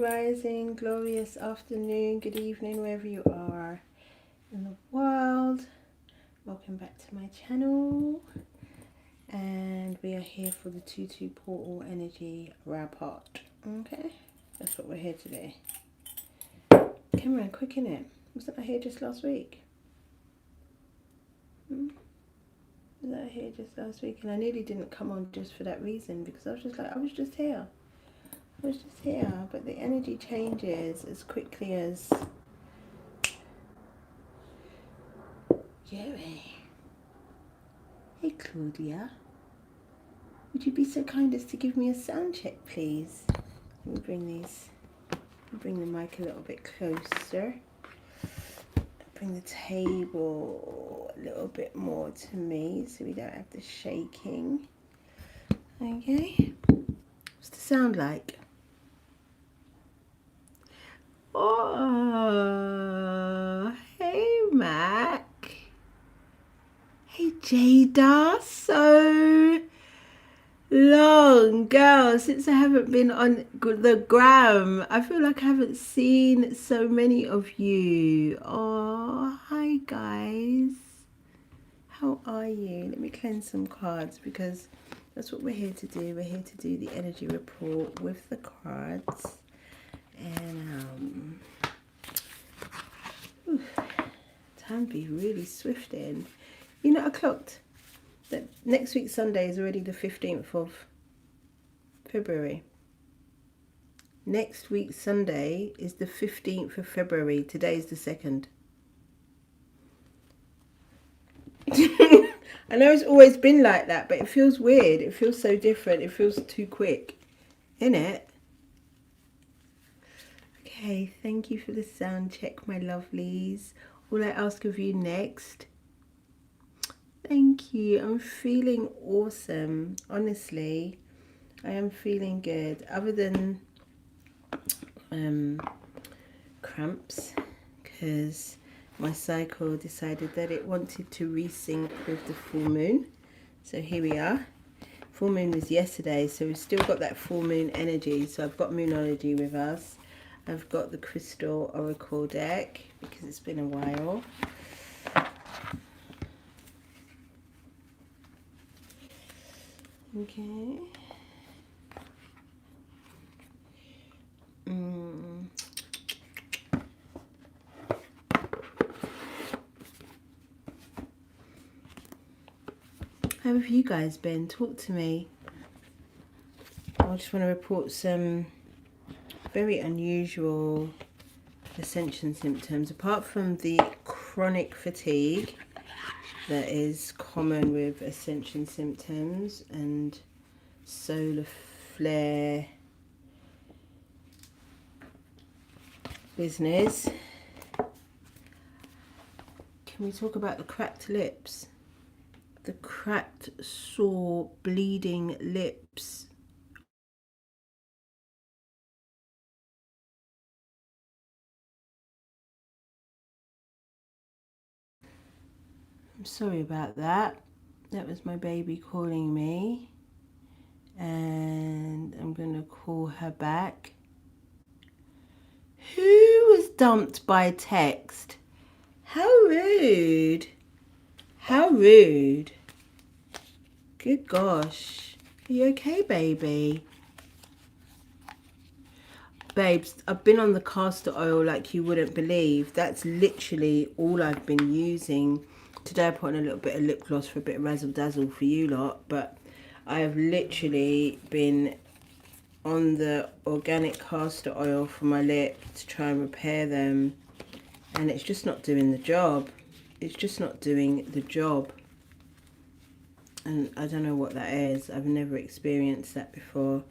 Rising, glorious afternoon, good evening, wherever you are in the world. Welcome back to my channel. And we are here for the 2-2 portal energy wrap up. Okay, that's what we're here today. Cameron, quick in it. Wasn't I here just last week? Was I here just last week? And I nearly didn't come on just for that reason because I was just like, I was just here. But the energy changes as quickly as Jerry. Hey Claudia, would you be so kind as to give me a sound check, please? Let me bring the mic a little bit closer. Bring the table a little bit more to me so we don't have the shaking. Okay, what's the sound like? Oh, hey Mac. Hey Jada, so long, girl, since I haven't been on the gram. I feel like I haven't seen so many of you. Oh, hi guys. How are you? Let me cleanse some cards because that's what we're here to do. We're here to do the energy report with the cards. And time be really swift in. You know, I clocked that next week Sunday is already the 15th of February. Next week Sunday is the 15th of February. Today is the 2nd. I know it's always been like that, but it feels weird. It feels so different. It feels too quick, innit? Okay, thank you for the sound check, my lovelies. All I ask of you next. Thank you. I'm feeling awesome. Honestly, I am feeling good. Other than cramps, because my cycle decided that it wanted to resync with the full moon. So here we are. Full moon was yesterday, so we've still got that full moon energy. So I've got Moonology with us. I've got the Crystal Oracle deck because it's been a while. Okay. How have you guys been? Talk to me. I just want to report some very unusual ascension symptoms. Apart from the chronic fatigue that is common with ascension symptoms and solar flare business, can we talk about the cracked lips? The cracked, sore, bleeding lips. I'm sorry about that. That was my baby calling me. And I'm going to call her back. Who was dumped by text? How rude. How rude. Good gosh. Are you okay, baby? Babes, I've been on the castor oil like you wouldn't believe. That's literally all I've been using. Today I put on a little bit of lip gloss for a bit of razzle dazzle for you lot. But I have literally been on the organic castor oil for my lip to try and repair them. And it's just not doing the job. It's just not doing the job. And I don't know what that is. I've never experienced that before.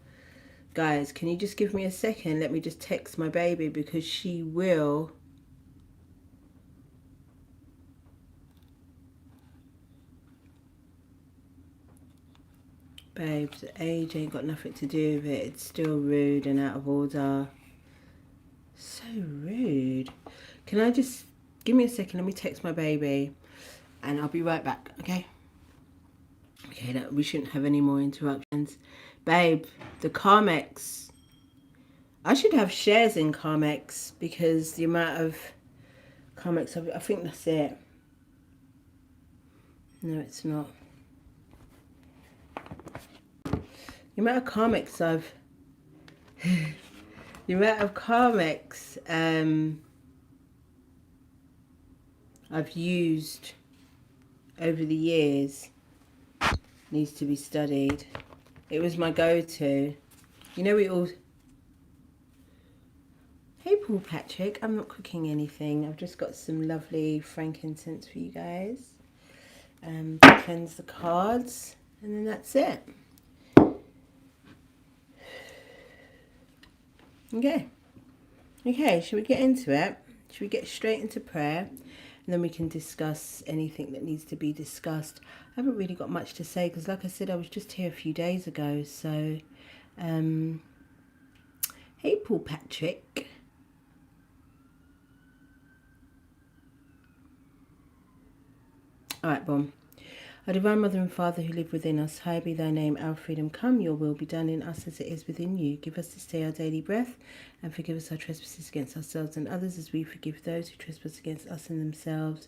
Guys, can you just give me a second? Let me just text my baby because she will. Babes, age ain't got nothing to do with it. It's still rude and out of order. So rude. Can I just give me a second? Let me text my baby and I'll be right back, okay? Okay, we shouldn't have any more interruptions. Babe, the Carmex. I should have shares in Carmex because the amount of Carmex, I think that's it. No, it's not. The amount of Carmex the amount of Carmex I've used over the years needs to be studied. It was my go-to. You know, we all... Hey, Paul Patrick, I'm not cooking anything. I've just got some lovely frankincense for you guys. To cleanse the cards, and then that's it. Okay, should we get into it? Should we get straight into prayer? And then we can discuss anything that needs to be discussed. I haven't really got much to say because, like I said, I was just here a few days ago. So, hey, Paul Patrick. All right, Boom. Our Divine Mother and Father who live within us, hallowed be thy name, our freedom come, your will be done in us as it is within you. Give us this day our daily breath, and forgive us our trespasses against ourselves and others as we forgive those who trespass against us and themselves.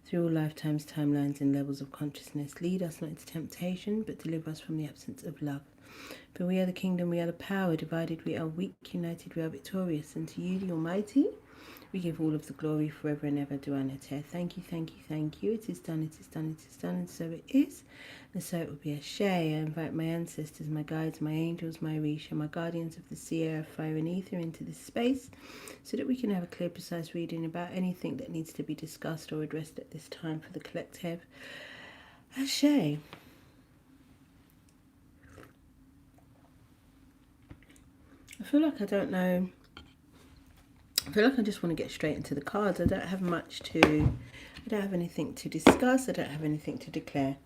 Through all lifetimes, timelines, and levels of consciousness, lead us not into temptation, but deliver us from the absence of love. For we are the kingdom, we are the power, divided we are weak, united we are victorious, and to you the Almighty we give all of the glory forever and ever. Duanete. Thank you, thank you, thank you. It is done, it is done, it is done, and so it is. And so it will be a share. I invite my ancestors, my guides, my angels, my Orisha, my guardians of the sea, air, fire, and ether into this space so that we can have a clear, precise reading about anything that needs to be discussed or addressed at this time for the collective. Ashe. I feel like I don't know. I feel like I just want to get straight into the cards. I don't have anything to discuss. I don't have anything to declare.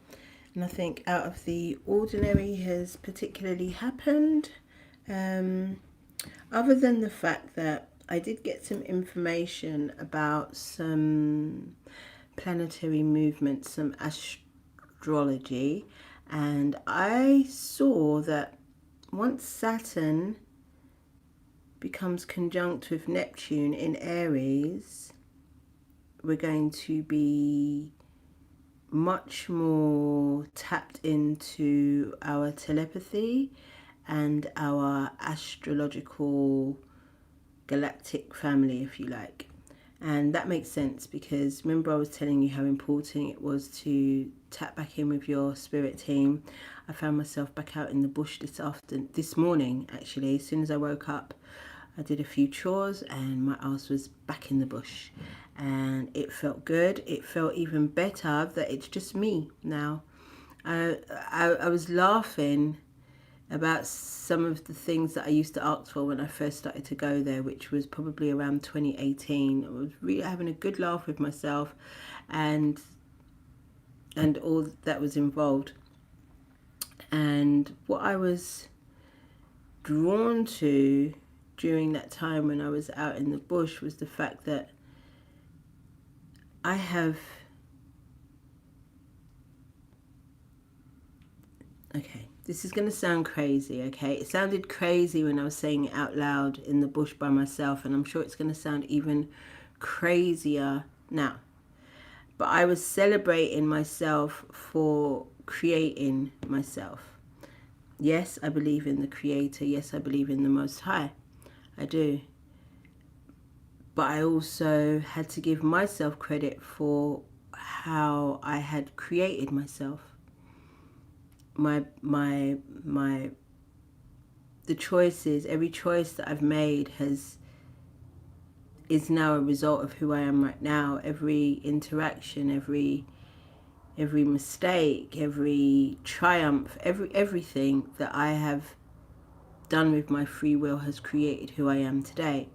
Nothing out of the ordinary has particularly happened. Other than the fact that I did get some information about some planetary movements, some astrology, and I saw that once Saturn becomes conjunct with Neptune in Aries, we're going to be much more tapped into our telepathy and our astrological galactic family, if you like. And that makes sense because remember I was telling you how important it was to tap back in with your spirit team. I found myself back out in the bush this morning actually. As soon as I woke up, I did a few chores and my ass was back in the bush, and it felt good. It felt even better that it's just me now. I was laughing about some of the things that I used to ask for when I first started to go there, which was probably around 2018. I was really having a good laugh with myself and all that was involved. And what I was drawn to during that time when I was out in the bush was the fact that I have... Okay, this is going to sound crazy, okay? It sounded crazy when I was saying it out loud in the bush by myself, and I'm sure it's going to sound even crazier now. But I was celebrating myself for creating myself. Yes, I believe in the Creator. Yes, I believe in the Most High. I do. But I also had to give myself credit for how I had created myself. The choices, every choice that I've made is now a result of who I am right now. Every interaction, every mistake, every triumph, everything that I have done with my free will has created who I am today.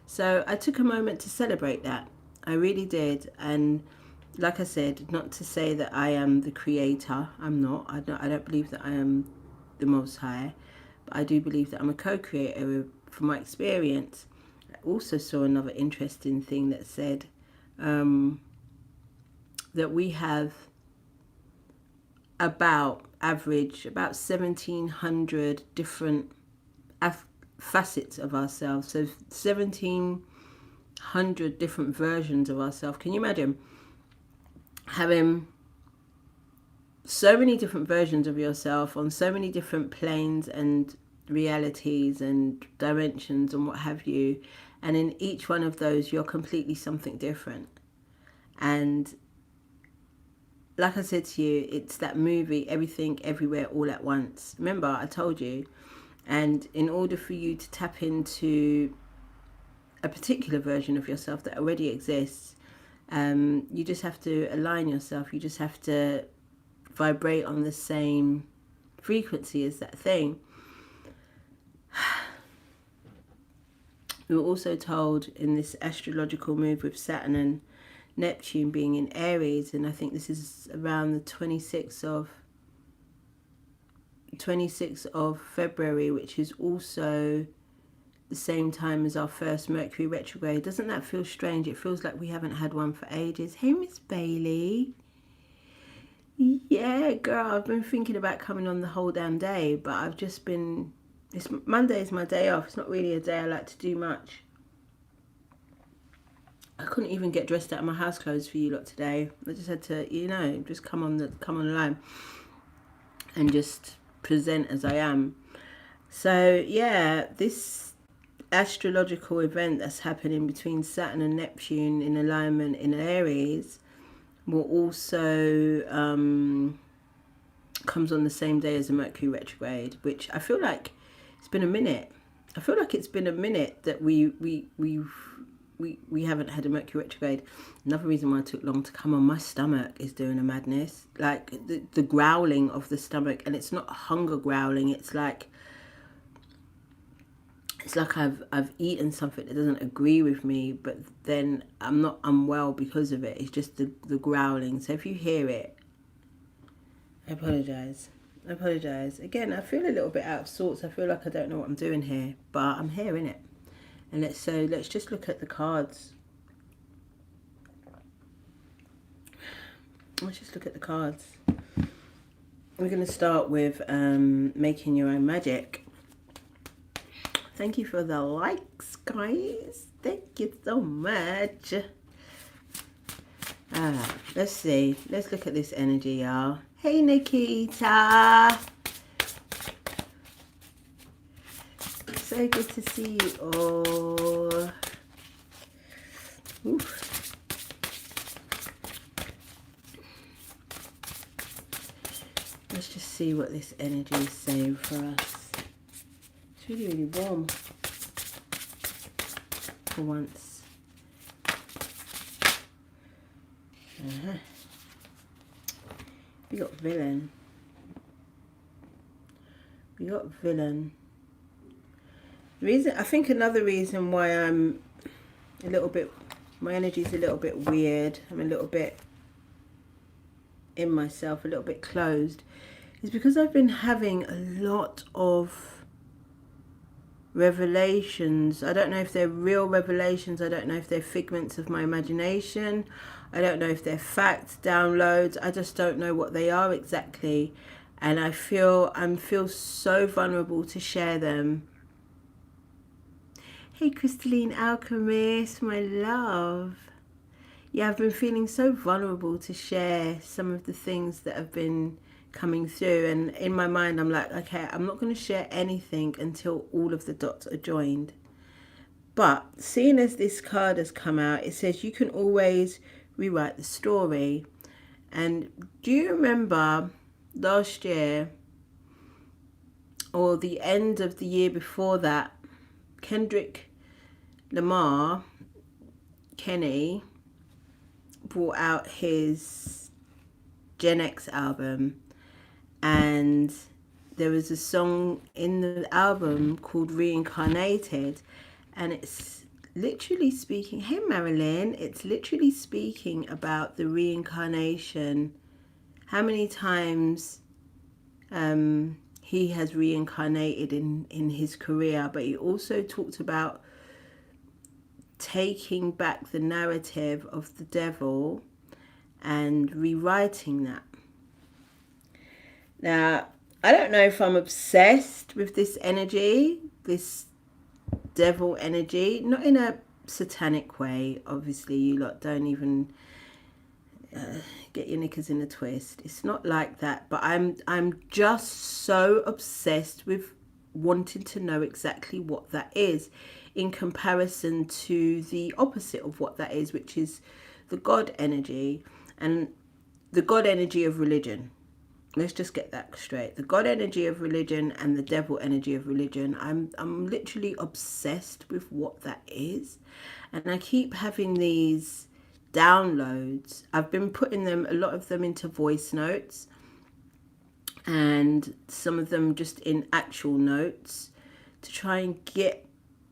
So I took a moment to celebrate that. I really did. And like I said, not to say that I am the creator. I'm not. I don't believe that I am the Most High. But I do believe that I'm a co-creator from my experience. I also saw another interesting thing that said that we have about 1,700 different facets of ourselves. So 1,700 different versions of ourselves. Can you imagine having so many different versions of yourself on so many different planes and realities and dimensions and what have you, and in each one of those you're completely something different? And like I said to you, it's that movie, Everything Everywhere All at Once. Remember, I told you. And in order for you to tap into a particular version of yourself that already exists, you just have to align yourself. You just have to vibrate on the same frequency as that thing. We were also told in this astrological move with Saturn and Neptune being in Aries, and I think this is around the 26th of February, which is also the same time as our first Mercury retrograde. Doesn't that feel strange? It feels like we haven't had one for ages. Hey, Miss Bailey. Yeah, girl, I've been thinking about coming on the whole damn day, but I've just been... Monday is my day off. It's not really a day I like to do much. I couldn't even get dressed out of my house clothes for you lot today. I just had to, just come on the line and just present as I am. So yeah, this astrological event that's happening between Saturn and Neptune in alignment in Aries will also comes on the same day as the Mercury retrograde, which I feel like it's been a minute. I feel like it's been a minute that we haven't had a Mercury retrograde. Another reason why it took long to come on, my stomach is doing a madness. Like the growling of the stomach, and it's not hunger growling. It's like I've eaten something that doesn't agree with me, but then I'm not unwell because of it. It's just the growling. So if you hear it, I apologise. Again, I feel a little bit out of sorts. I feel like I don't know what I'm doing here, but I'm here, innit? And let's just look at the cards. Let's just look at the cards. We're going to start with making your own magic. Thank you for the likes, guys. Thank you so much. Let's see. Let's look at this energy, y'all. Hey, Nikita. So good to see you all. Oof. Let's just see what this energy is saying for us. It's really, really warm for once. We got villain. I think another reason why I'm a little bit, my energy's a little bit weird, I'm a little bit in myself, a little bit closed, is because I've been having a lot of revelations. I don't know if they're real revelations. I don't know if they're figments of my imagination. I don't know if they're facts, downloads. I just don't know what they are exactly. And I feel so vulnerable to share them. Hey, Crystalline Alchemist, my love. Yeah, I've been feeling so vulnerable to share some of the things that have been coming through. And in my mind, I'm like, okay, I'm not going to share anything until all of the dots are joined. But seeing as this card has come out, it says you can always rewrite the story. And do you remember last year, or the end of the year before that, Kendrick Lamar, Kenny, brought out his Gen X album, and there was a song in the album called Reincarnated, and it's literally speaking, hey Marilyn, it's literally speaking about the reincarnation, how many times he has reincarnated in his career, but he also talked about taking back the narrative of the devil and rewriting that. Now, I don't know if I'm obsessed with this energy, this devil energy, not in a satanic way. Obviously, you lot don't even get your knickers in a twist. It's not like that. But I'm just so obsessed with wanting to know exactly what that is, in comparison to the opposite of what that is, which is the God energy and the God energy of religion. Let's just get that straight. The God energy of religion and the devil energy of religion. I'm literally obsessed with what that is. And I keep having these downloads. I've been putting them, a lot of them, into voice notes, and some of them just in actual notes, to try and get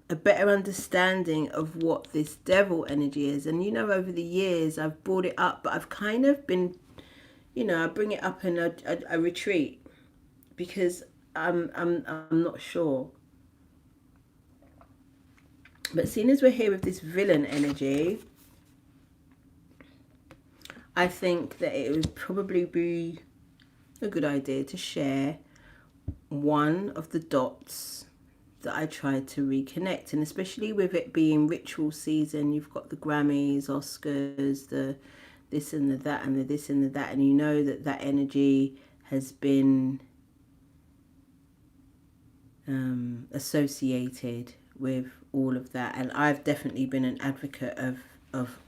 a better understanding of what this devil energy is. And over the years I've brought it up, but I've kind of been, I bring it up in a retreat, because I'm not sure. But seeing as we're here with this villain energy, I think that it would probably be a good idea to share one of the dots that I tried to reconnect. And especially with it being ritual season, you've got the Grammys, Oscars, the this and the that and the this and the that, and you know that energy has been associated with all of that. And I've definitely been an advocate of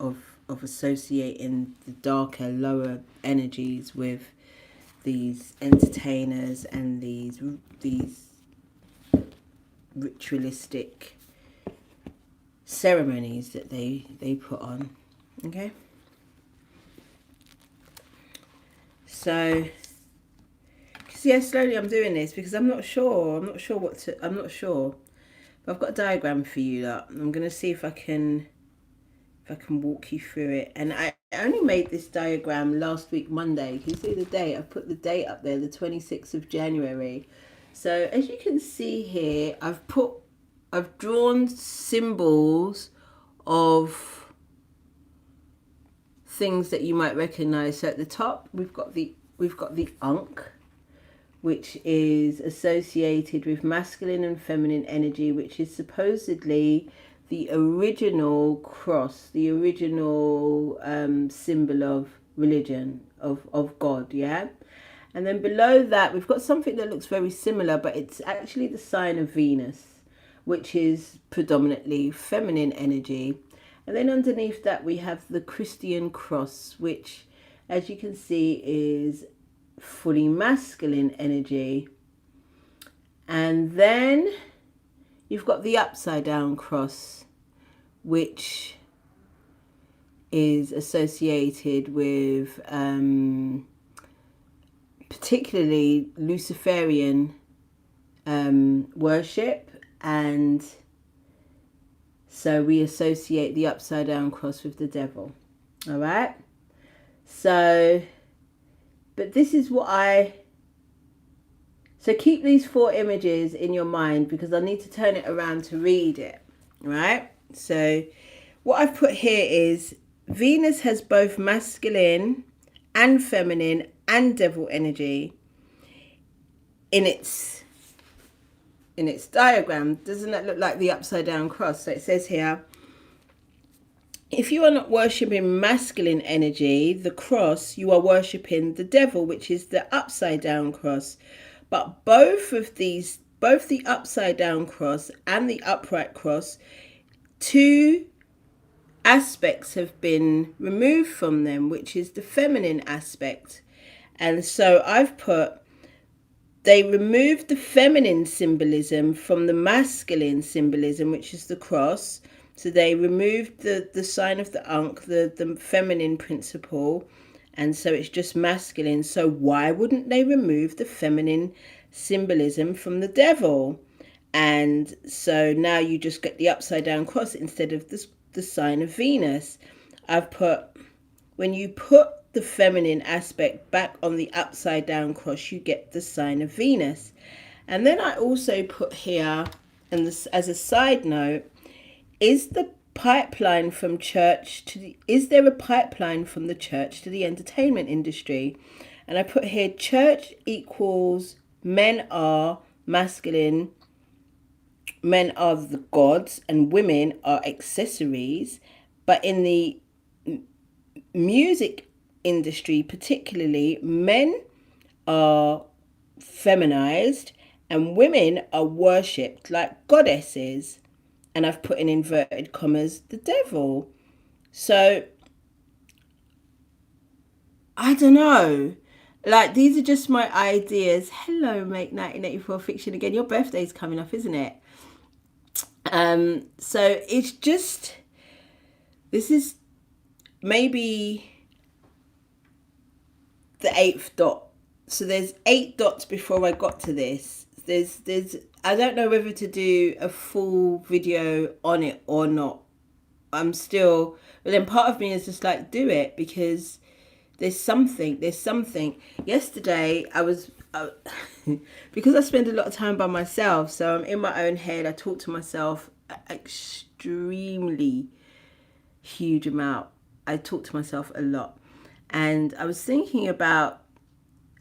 associating the darker, lower energies with these entertainers and these ritualistic ceremonies that they put on. Okay, so see how slowly I'm doing this, because I'm not sure but I've got a diagram for you that I'm going to see if I can walk you through it. And I only made this diagram last week Monday. Can you see the date? I've put the date up there, the 26th of January. So as you can see here, I've drawn symbols of things that you might recognize. So at the top we've got the Ankh, which is associated with masculine and feminine energy, which is supposedly the original cross, the original symbol of religion, of God, yeah? And then below that, we've got something that looks very similar, but it's actually the sign of Venus, which is predominantly feminine energy. And then underneath that, we have the Christian cross, which, as you can see, is fully masculine energy. And then you've got the upside down cross, which is associated with particularly Luciferian worship. And so we associate the upside down cross with the devil. All right. So, but this is what so keep these 4 images in your mind, because I need to turn it around to read it. Right. So what I've put here is Venus has both masculine and feminine and devil energy in its diagram. Doesn't that look like the upside down cross? So it says here, if you are not worshipping masculine energy, the cross, you are worshipping the devil, which is the upside down cross. But both the upside down cross and the upright cross, 2 aspects have been removed from them, which is the feminine aspect. And so I've put, they removed the feminine symbolism from the masculine symbolism, which is the cross. So they removed the sign of the Ankh, the feminine principle, and so it's just masculine. So why wouldn't they remove the feminine symbolism from the devil? And so now you just get the upside down cross instead of the sign of Venus. I've put, when you put the feminine aspect back on the upside down cross, you get the sign of Venus. And then I also put here, and this as a side note, is there a pipeline from the church to the entertainment industry? And I put here, church equals men are masculine, men are the gods and women are accessories. But in the music industry, particularly, men are feminized and women are worshipped like goddesses. And I've put in inverted commas, the devil. So, I don't know. Like, these are just my ideas. Hello, mate, 1984 Fiction again. Your birthday's coming up, isn't it? So it's just, this is maybe the 8th dot. So there's 8 dots before I got to this. There's I don't know whether to do a full video on it or not. I'm still, but then part of me is just like, do it, because there's something. Yesterday I was because I spend a lot of time by myself, so I'm in my own head. I talk to myself extremely huge amount. I talk to myself a lot, and I was thinking about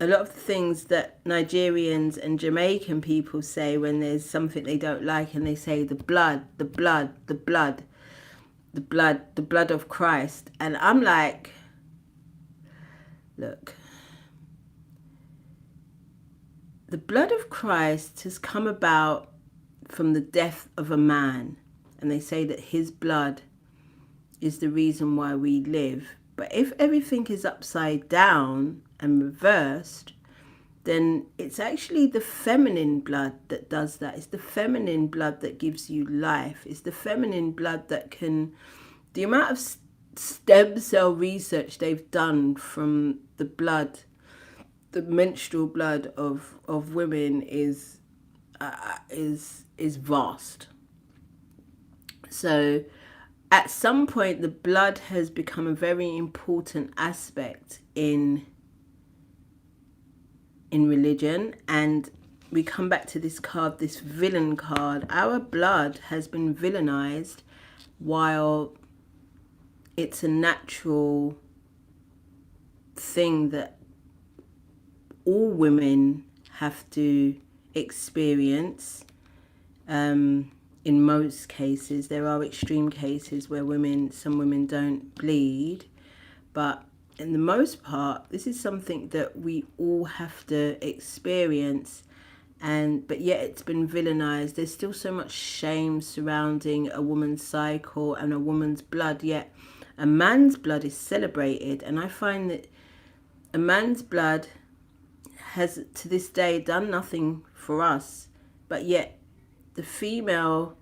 a lot of the things that Nigerians and Jamaican people say when there's something they don't like, and they say the blood, the blood, the blood, the blood, the blood of Christ. And I'm like, look, the blood of Christ has come about from the death of a man, and they say that his blood is the reason why we live. But if everything is upside down and reversed, then it's actually the feminine blood that does that. It's the feminine blood that gives you life. It's the feminine blood that can, the amount of stem cell research they've done from the blood, the menstrual blood of women is vast. So at some point, the blood has become a very important aspect in religion. And we come back to this card, this villain card. Our blood has been villainized, while it's a natural thing that all women have to experience. In most cases, there are extreme cases where some women don't bleed, but in the most part, this is something that we all have to experience. But yet it's been villainized. There's still so much shame surrounding a woman's cycle and a woman's blood, yet a man's blood is celebrated. And I find that a man's blood has to this day done nothing for us, but yet the female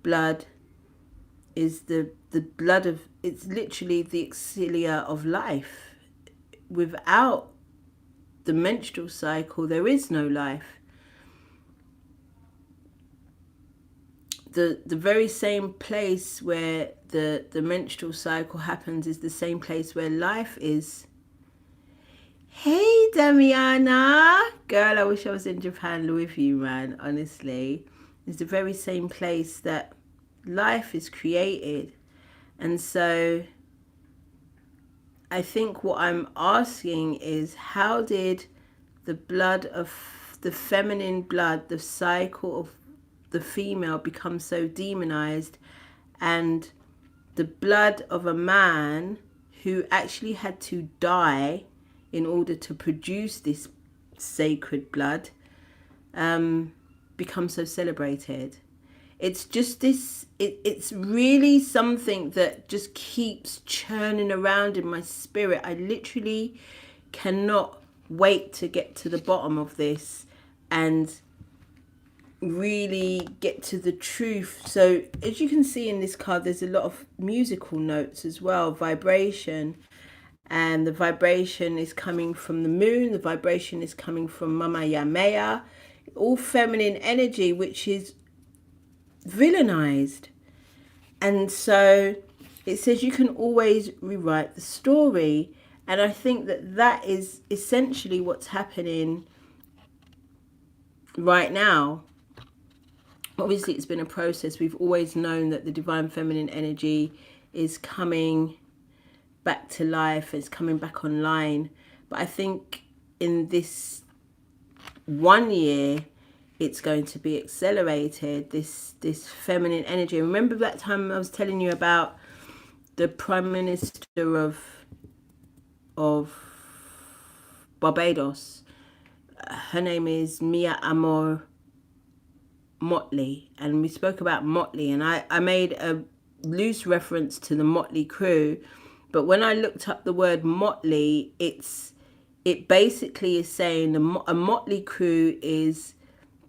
blood is the blood of, it's literally the excilia of life. Without the menstrual cycle, there is no life. The very same place where the menstrual cycle happens is the same place where life is. Hey, Damiana. Girl, I wish I was in Japan with you, man, honestly. It's the very same place that life is created. And so I think what I'm asking is, how did the blood of the feminine blood, the cycle of the female, become so demonized, and the blood of a man who actually had to die in order to produce this sacred blood become so celebrated? It's just this, it's really something that just keeps churning around in my spirit. I literally cannot wait to get to the bottom of this and really get to the truth. So as you can see in this card, there's a lot of musical notes as well, vibration. And the vibration is coming from the moon. The vibration is coming from Mama Yamea. All feminine energy, which is villainized. And so it says you can always rewrite the story. And I think that that is essentially what's happening right now. Obviously, it's been a process. We've always known that the divine feminine energy is coming back to life, it's coming back online. But I think in this 1 year, it's going to be accelerated, this feminine energy. Remember that time I was telling you about the Prime Minister of Barbados? Her name is Mia Amor Motley, and we spoke about Motley, and I made a loose reference to the Motley Crew, but when I looked up the word Motley, it basically is saying a Motley Crew is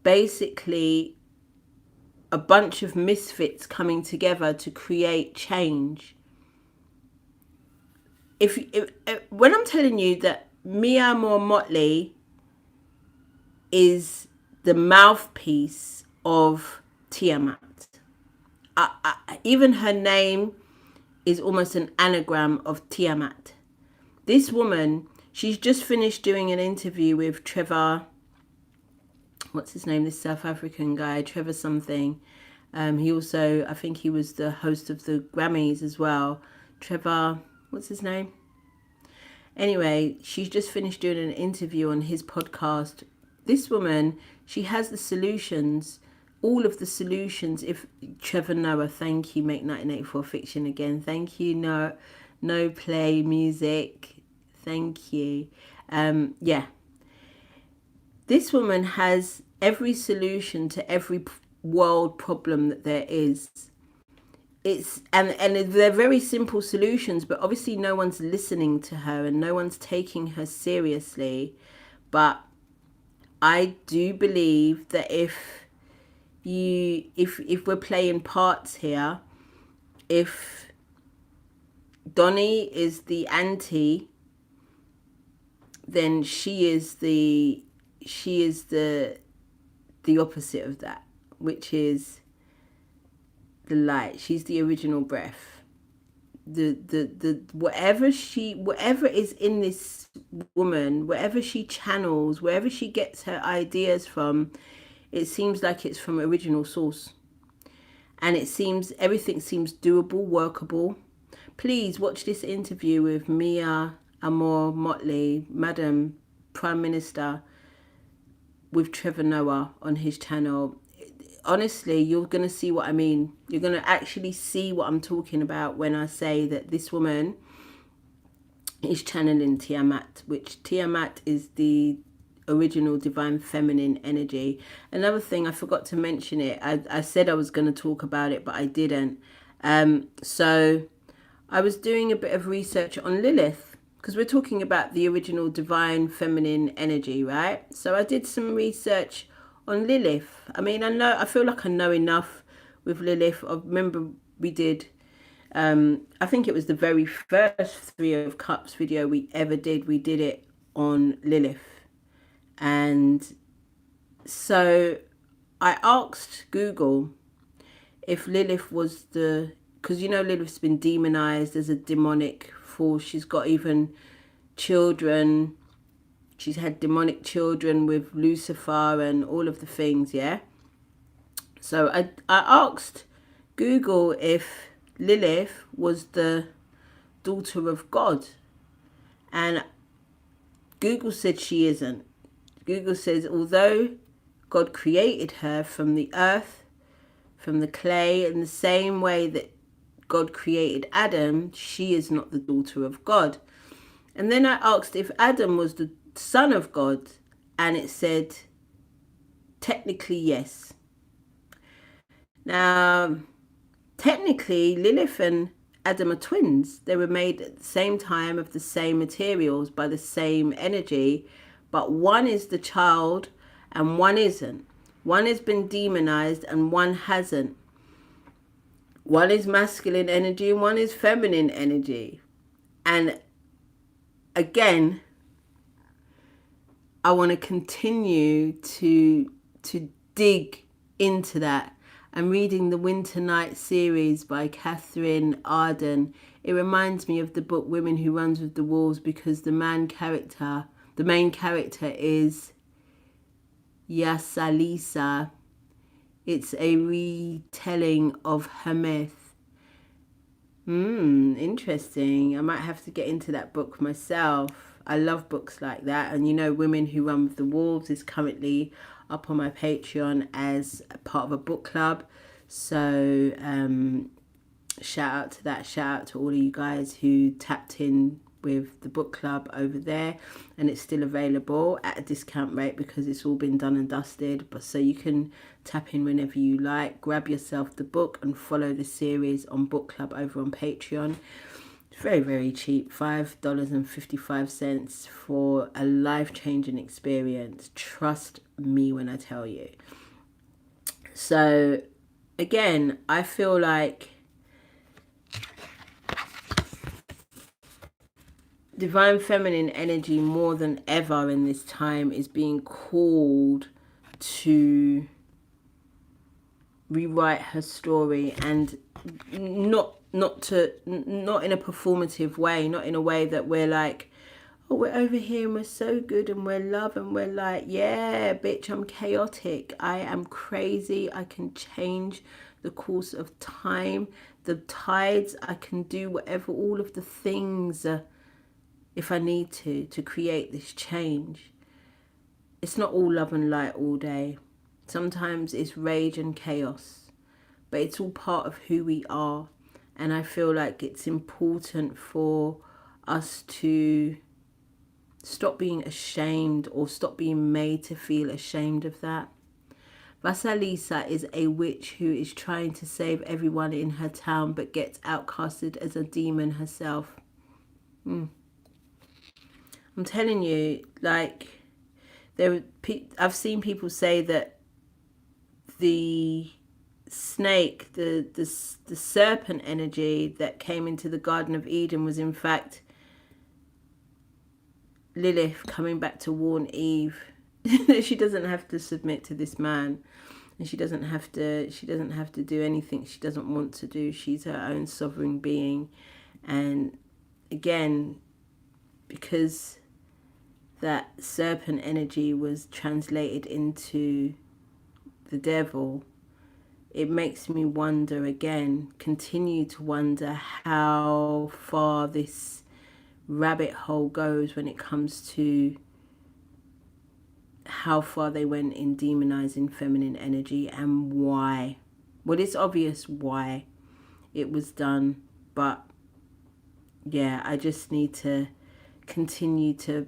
basically a bunch of misfits coming together to create change. If when I'm telling you that Mia Amor Motley is the mouthpiece of Tiamat, even her name is almost an anagram of Tiamat. This woman, she's just finished doing an interview with Trevor, what's his name, this South African guy, Trevor something. He also, I think he was the host of the Grammys as well. Trevor, what's his name? Anyway, she's just finished doing an interview on his podcast. This woman, she has the solutions, all of the solutions. If Trevor Noah, thank you, Make 1984 Fiction again. Thank you, no play music. Thank you. Yeah. This woman has every solution to every world problem that there is. And they're very simple solutions, but obviously no one's listening to her and no one's taking her seriously. But I do believe that if we're playing parts here, if Donnie is the anti, then she is the opposite of that, which is the light. She's the original breath. The whatever is in this woman, whatever she channels, wherever she gets her ideas from, it seems like it's from original source. And everything seems doable, workable. Please watch this interview with Mia Amor Motley, Madam Prime Minister, with Trevor Noah on his channel. Honestly, you're going to see what I mean. You're going to actually see what I'm talking about when I say that this woman is channeling Tiamat, which Tiamat is the original divine feminine energy. Another thing, I forgot to mention it. I said I was going to talk about it, but I didn't. So I was doing a bit of research on Lilith, because we're talking about the original divine feminine energy, right? So I did some research on Lilith. I mean, I feel like I know enough with Lilith. I remember we did, I think it was the very first Three of Cups video we ever did. We did it on Lilith. And so I asked Google if Lilith was because Lilith's been demonized as a demonic force. She's got even children. She's had demonic children with Lucifer and all of the things, yeah? So I asked Google if Lilith was the daughter of God. And Google said she isn't. Google says, although God created her from the earth, from the clay, in the same way that God created Adam, she is not the daughter of God. And then I asked if Adam was the son of God, and it said, technically, yes. Now, technically, Lilith and Adam are twins. They were made at the same time of the same materials by the same energy, but one is the child and one isn't. One has been demonized and one hasn't. One is masculine energy and one is feminine energy. And again, I want to continue to dig into that. I'm reading the Winter Night series by Catherine Arden. It reminds me of the book Women Who Runs with the Wolves, because the main character is Yasalisa. It's a retelling her myth. Interesting. I might have to get into that book myself. I love books like that. And Women Who Run with the Wolves is currently up on my Patreon as a part of a book club. So shout out to that. Shout out to all of you guys who tapped in with the book club over there, and it's still available at a discount rate because it's all been done and dusted. But so you can tap in whenever you like, grab yourself the book and follow the series on book club over on Patreon. It's very, very cheap, $5.55 for a life-changing experience. Trust me when I tell you. So again, I feel like divine feminine energy more than ever in this time is being called to rewrite her story, and not in a performative way, not in a way that we're like, oh, we're over here and we're so good and we're love and we're like, yeah, bitch, I'm chaotic, I am crazy, I can change the course of time, the tides, I can do whatever, all of the things if I need to create this change. It's not all love and light all day. Sometimes it's rage and chaos, but it's all part of who we are. And I feel like it's important for us to stop being ashamed or stop being made to feel ashamed of that. Vasalisa is a witch who is trying to save everyone in her town but gets outcasted as a demon herself. I'm telling you, like, I've seen people say that the snake, the serpent energy that came into the Garden of Eden was in fact Lilith coming back to warn Eve that she doesn't have to submit to this man, and she doesn't have to do anything she doesn't want to do. She's her own sovereign being. And again, because that serpent energy was translated into the devil, it makes me wonder again, continue to wonder how far this rabbit hole goes when it comes to how far they went in demonizing feminine energy and why. Well, it's obvious why it was done, but yeah, I just need to continue to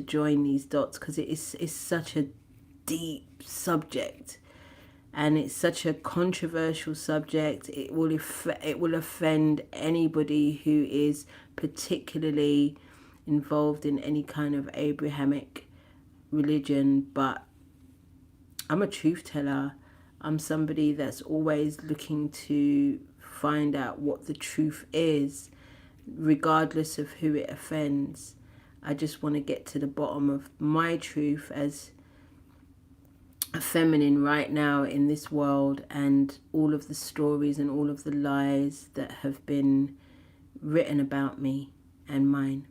join these dots, because it's such a deep subject and it's such a controversial subject. It will offend anybody who is particularly involved in any kind of Abrahamic religion, but I'm a truth teller. I'm somebody that's always looking to find out what the truth is, regardless of who it offends. I just want to get to the bottom of my truth as a feminine right now in this world, and all of the stories and all of the lies that have been written about me and mine.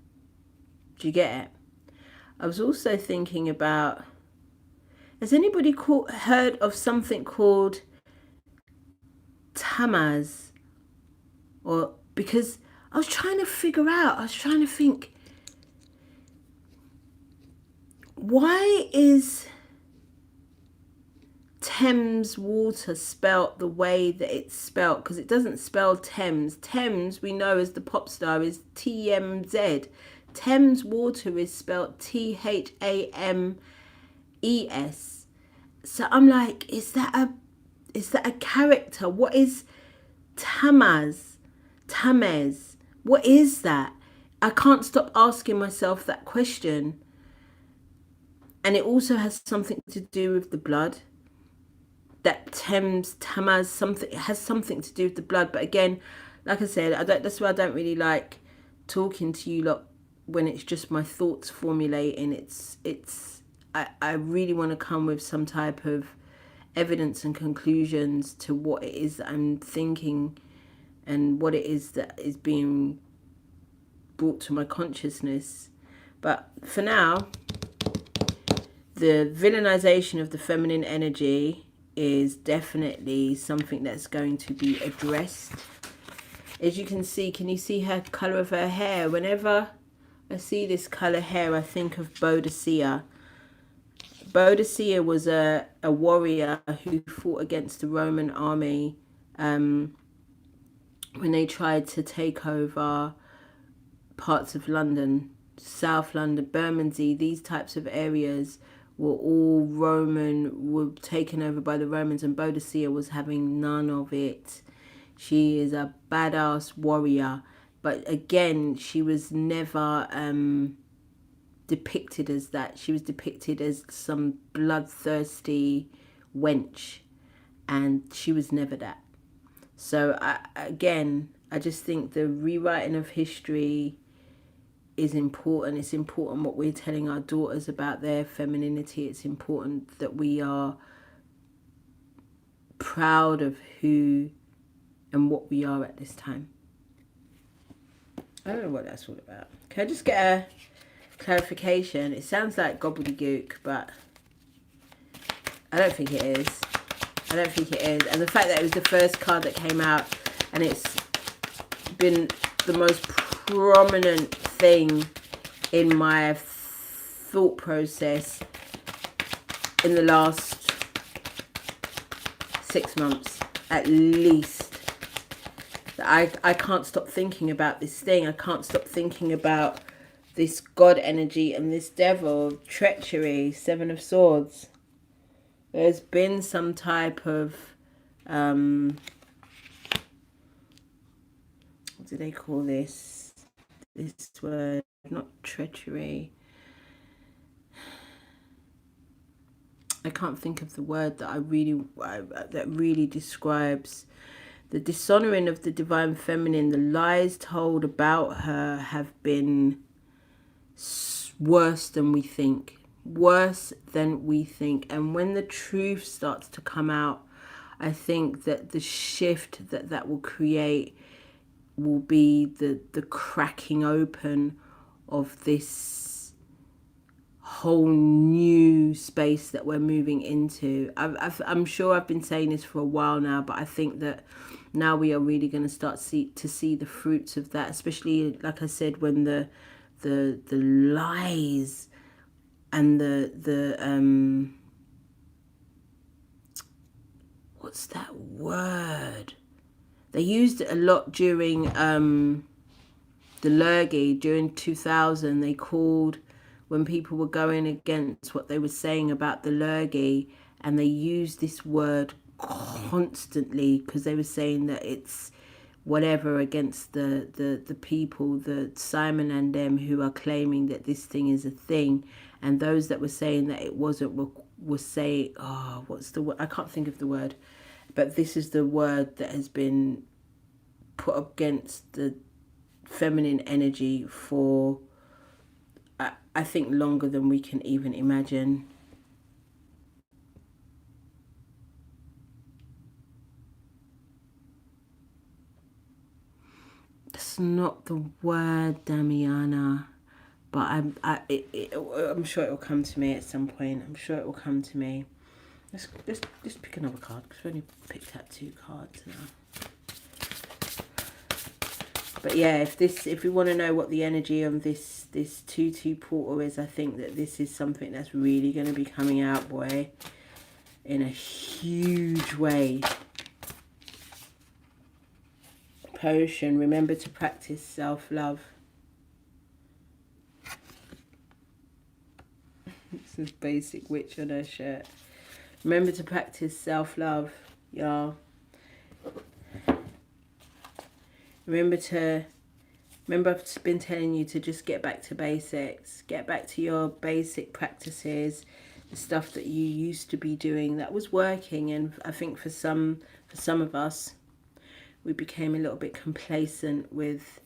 Do you get it? I was also thinking about, has anybody heard of something called Tammuz? Or, because I was trying to think, why is Thames water spelt the way that it's spelt? Because it doesn't spell Thames. Thames, we know as the pop star, is TMZ. Thames water is spelt THAMES. So I'm like, is that a character? What is Tammuz? Tamez? What is that? I can't stop asking myself that question. And it also has something to do with the blood. That Tammuz, something, it has something to do with the blood. But again, like I said, that's why I don't really like talking to you lot when it's just my thoughts formulating. I really want to come with some type of evidence and conclusions to what it is that I'm thinking and what it is that is being brought to my consciousness. But for now, the villainization of the feminine energy is definitely something that's going to be addressed. As you can you see her colour of her hair? Whenever I see this colour hair, I think of Boadicea. Boadicea was a warrior who fought against the Roman army when they tried to take over parts of London, South London, Bermondsey, these types of areas were all Roman, were taken over by the Romans, and Boadicea was having none of it. She is a badass warrior, but again, she was never depicted as that. She was depicted as some bloodthirsty wench, and she was never that. So I just think the rewriting of history is important. It's important what we're telling our daughters about their femininity. It's important that we are proud of who and what we are at this time. I don't know what that's all about. Can I just get a clarification? It sounds like gobbledygook, but I don't think it is. I don't think it is. And the fact that it was the first card that came out, and it's been the most prominent thing in my thought process in the last 6 months at least. I can't stop thinking about this thing. I can't stop thinking about this God energy and this devil, treachery, Seven of Swords. There's been some type of what do they call this? This word, not treachery. I can't think of the word that that really describes the dishonoring of the divine feminine. The lies told about her have been worse than we think. Worse than we think. And when the truth starts to come out, I think that the shift that will create will be the cracking open of this whole new space that we're moving into. I'm sure I've been saying this for a while now, but I think that now we are really going to start to see the fruits of that, especially, like I said, when the lies and the what's that word? They used it a lot during the Lurgy, during 2000. They called, when people were going against what they were saying about the Lurgy, and they used this word constantly because they were saying that it's whatever against the people, the Simon and them, who are claiming that this thing is a thing, and those that were saying that it wasn't were saying, oh, what's the word? I can't think of the word, but this is the word that has been put against the feminine energy for I think longer than we can even imagine. That's not the word, Damiana, but I'm sure it will come to me at some point. I'm sure it will come to me. Let's pick another card, because we only picked out 2 cards now. But yeah, if we want to know what the energy of this 2-2 portal is, I think that this is something that's really going to be coming out, boy, in a huge way. Potion, remember to practice self-love. This is basic witch on her shirt. Remember to practice self-love, y'all. Remember I've been telling you to just get back to basics. Get back to your basic practices, the stuff that you used to be doing that was working. And I think for some of us, we became a little bit complacent with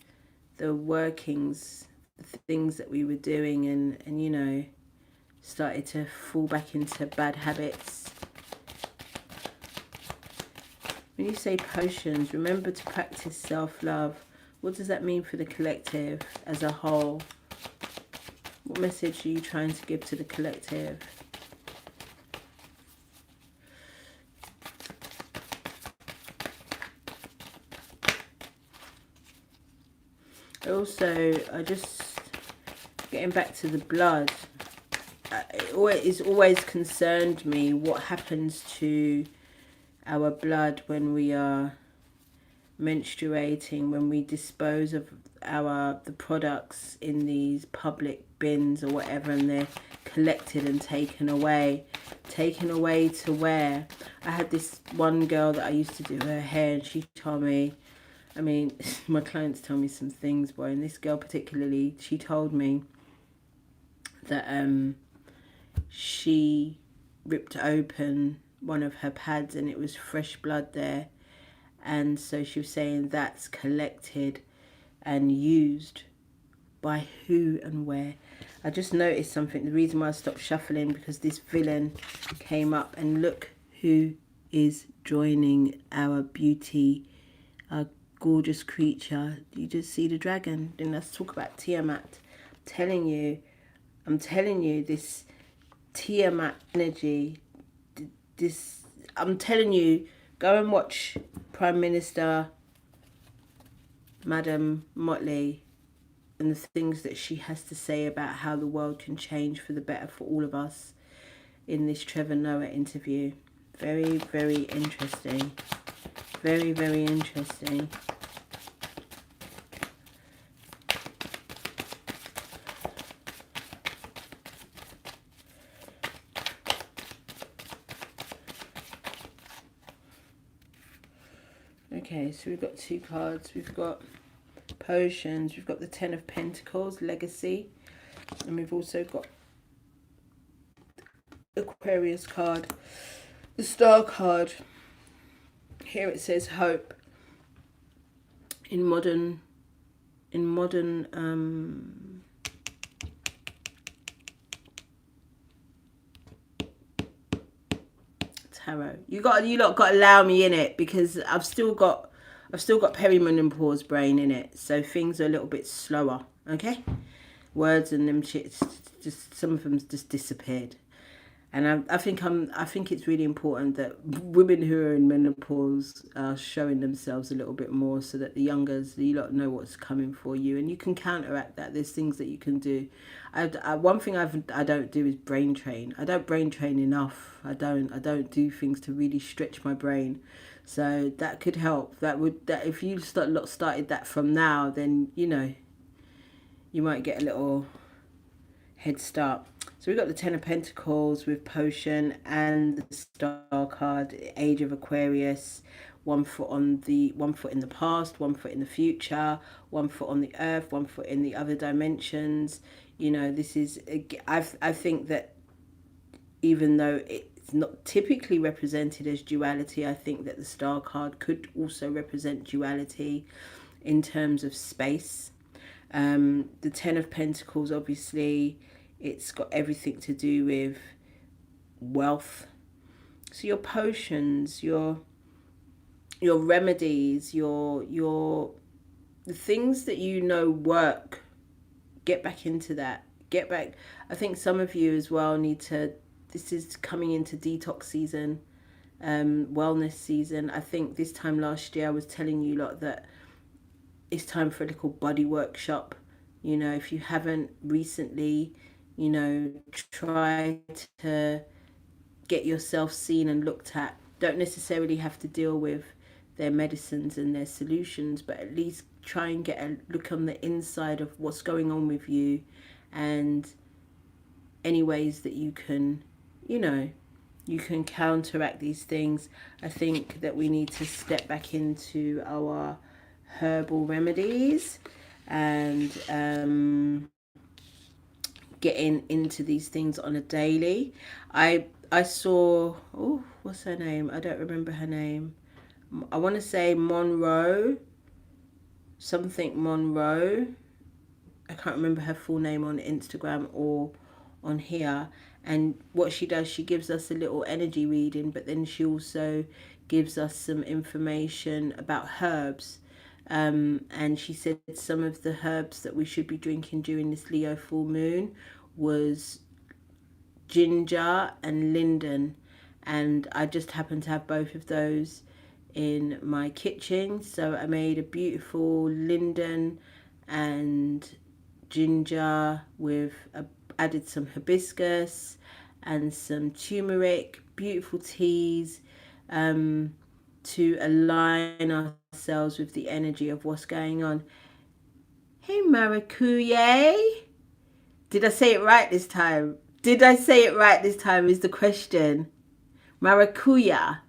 the workings, the things that we were doing, and you know, started to fall back into bad habits. When you say potions, remember to practice self-love. What does that mean for the collective as a whole? What message are you trying to give to the collective? Also, I just getting back to the blood. it's always concerned me what happens to our blood when we are menstruating, when we dispose of the products in these public bins or whatever, and they're collected and taken away to where. I had this one girl that I used to do her hair, and she told me, I mean, my clients tell me some things, boy, and this girl particularly, she told me that she ripped open one of her pads and it was fresh blood there, and so she was saying that's collected and used by who and where. I just noticed something. The reason why I stopped shuffling, because this villain came up, and look who is joining our beauty, our gorgeous creature. You just see the dragon. Then let's talk about Tiamat. I'm telling you, this Tiamat energy, I'm telling you, go and watch Prime Minister Madam Motley and the things that she has to say about how the world can change for the better for all of us in this Trevor Noah interview. Very, very interesting. Very, very interesting. Okay, so we've got two cards. We've got potions. We've got the Ten of Pentacles, legacy. And we've also got Aquarius card, the Star card. Here it says hope. In modern tarot. You lot got to allow me in it, because I've still got perimenopause brain in it, so things are a little bit slower. Okay, words and them shits, just some of them just disappeared. And I think it's really important that women who are in menopause are showing themselves a little bit more, so that the youngers, you lot know what's coming for you, and you can counteract that. There's things that you can do. One thing I don't do is brain train. I don't brain train enough. I don't do things to really stretch my brain. So that could help. That if you started that from now, then you might get a little head start. So we've got the Ten of Pentacles with potion and the Star card, Age of Aquarius. 1 foot in the past, 1 foot in the future, 1 foot on the earth, 1 foot in the other dimensions. This is, I think that even though it's not typically represented as duality, I think that the Star card could also represent duality in terms of space. The Ten of Pentacles, obviously, it's got everything to do with wealth. So your potions, your remedies, the things that work, get back into that. Get back. I think some of you as well need to, this is coming into detox season, wellness season. I think this time last year I was telling you lot that it's time for a little body workshop. If you haven't recently, try to get yourself seen and looked at. Don't necessarily have to deal with their medicines and their solutions, but at least try and get a look on the inside of what's going on with you, and any ways that you can counteract these things. I think that we need to step back into our herbal remedies and getting into these things on a daily. I saw, what's her name? I don't remember her name. I want to say Monroe. I can't remember her full name on Instagram or on here. And what she does, she gives us a little energy reading, but then she also gives us some information about herbs. And she said some of the herbs that we should be drinking during this Leo full moon was ginger and linden, and I just happen to have both of those in my kitchen. So I made a beautiful linden and ginger with added some hibiscus and some turmeric, beautiful teas, to align ourselves with the energy of what's going on. Hey, Maracuya. Did I say it right this time? Did I say it right this time is the question. Maracuya.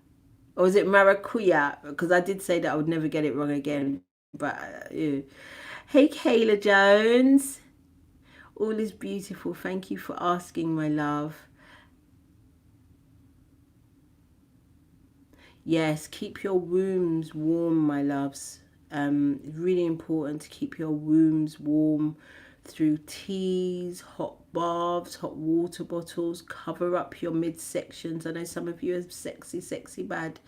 Or is it maracuya? Because I did say that I would never get it wrong again. But, yeah. Hey, Kayla Jones. All is beautiful. Thank you for asking, my love. Yes, keep your wombs warm, my loves. Really important to keep your wombs warm through teas, hot baths, hot water bottles. Cover up your midsections. I know some of you are sexy bad,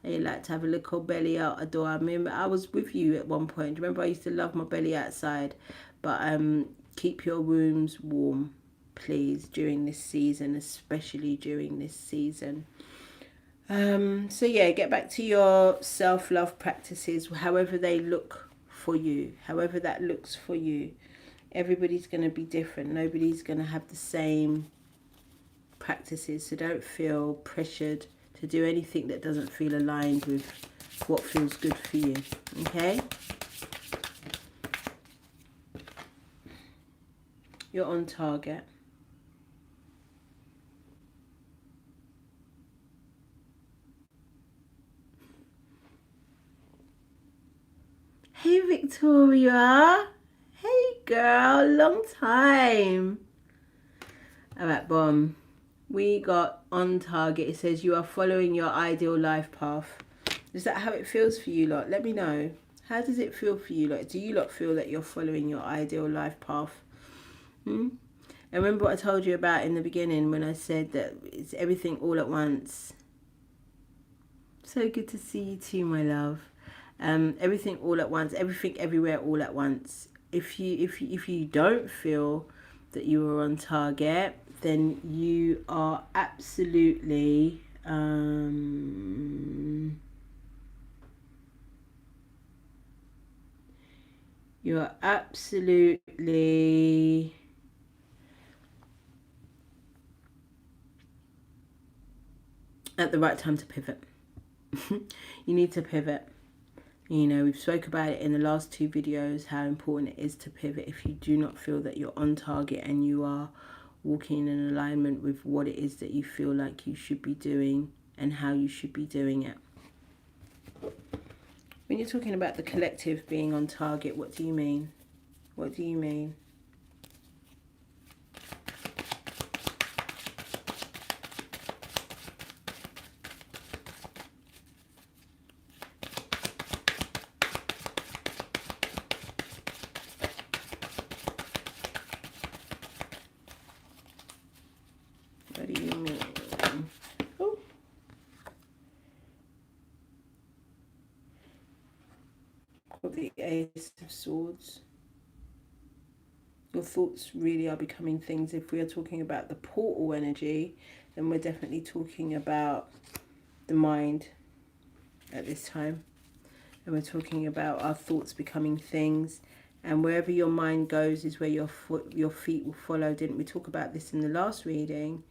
and you like to have a little belly out a door. I remember I was with you at one point. Remember I used to love my belly outside. But keep your wombs warm, please, during this season, especially during this season. So yeah, get back to your self-love practices, however they look for you, however that looks for you. Everybody's going to be different. Nobody's going to have the same practices. So don't feel pressured to do anything that doesn't feel aligned with what feels good for you. Okay? You're on target. Hey, Victoria. Hey, girl. Long time. All right, boom. We got on target. It says you are following your ideal life path. Is that how it feels for you lot? Let me know. How does it feel for you lot? Do you lot feel that you're following your ideal life path? And remember what I told you about in the beginning when I said that it's everything all at once. So good to see you too, my love. Everything all at once, everything everywhere all at once. If you don't feel that you are on target, then you are absolutely you're absolutely at the right time to pivot. You need to pivot. You know, we've spoke about it in the last 2 videos, how important it is to pivot if you do not feel that you're on target and you are walking in alignment with what it is that you feel like you should be doing and how you should be doing it. When you're talking about the collective being on target, what do you mean? What do you mean? What do you mean? Oh. Got the Ace of Swords. Your thoughts really are becoming things. If we are talking about the portal energy, then we're definitely talking about the mind at this time. And we're talking about our thoughts becoming things. And wherever your mind goes is where your feet will follow. Didn't we talk about this in the last reading?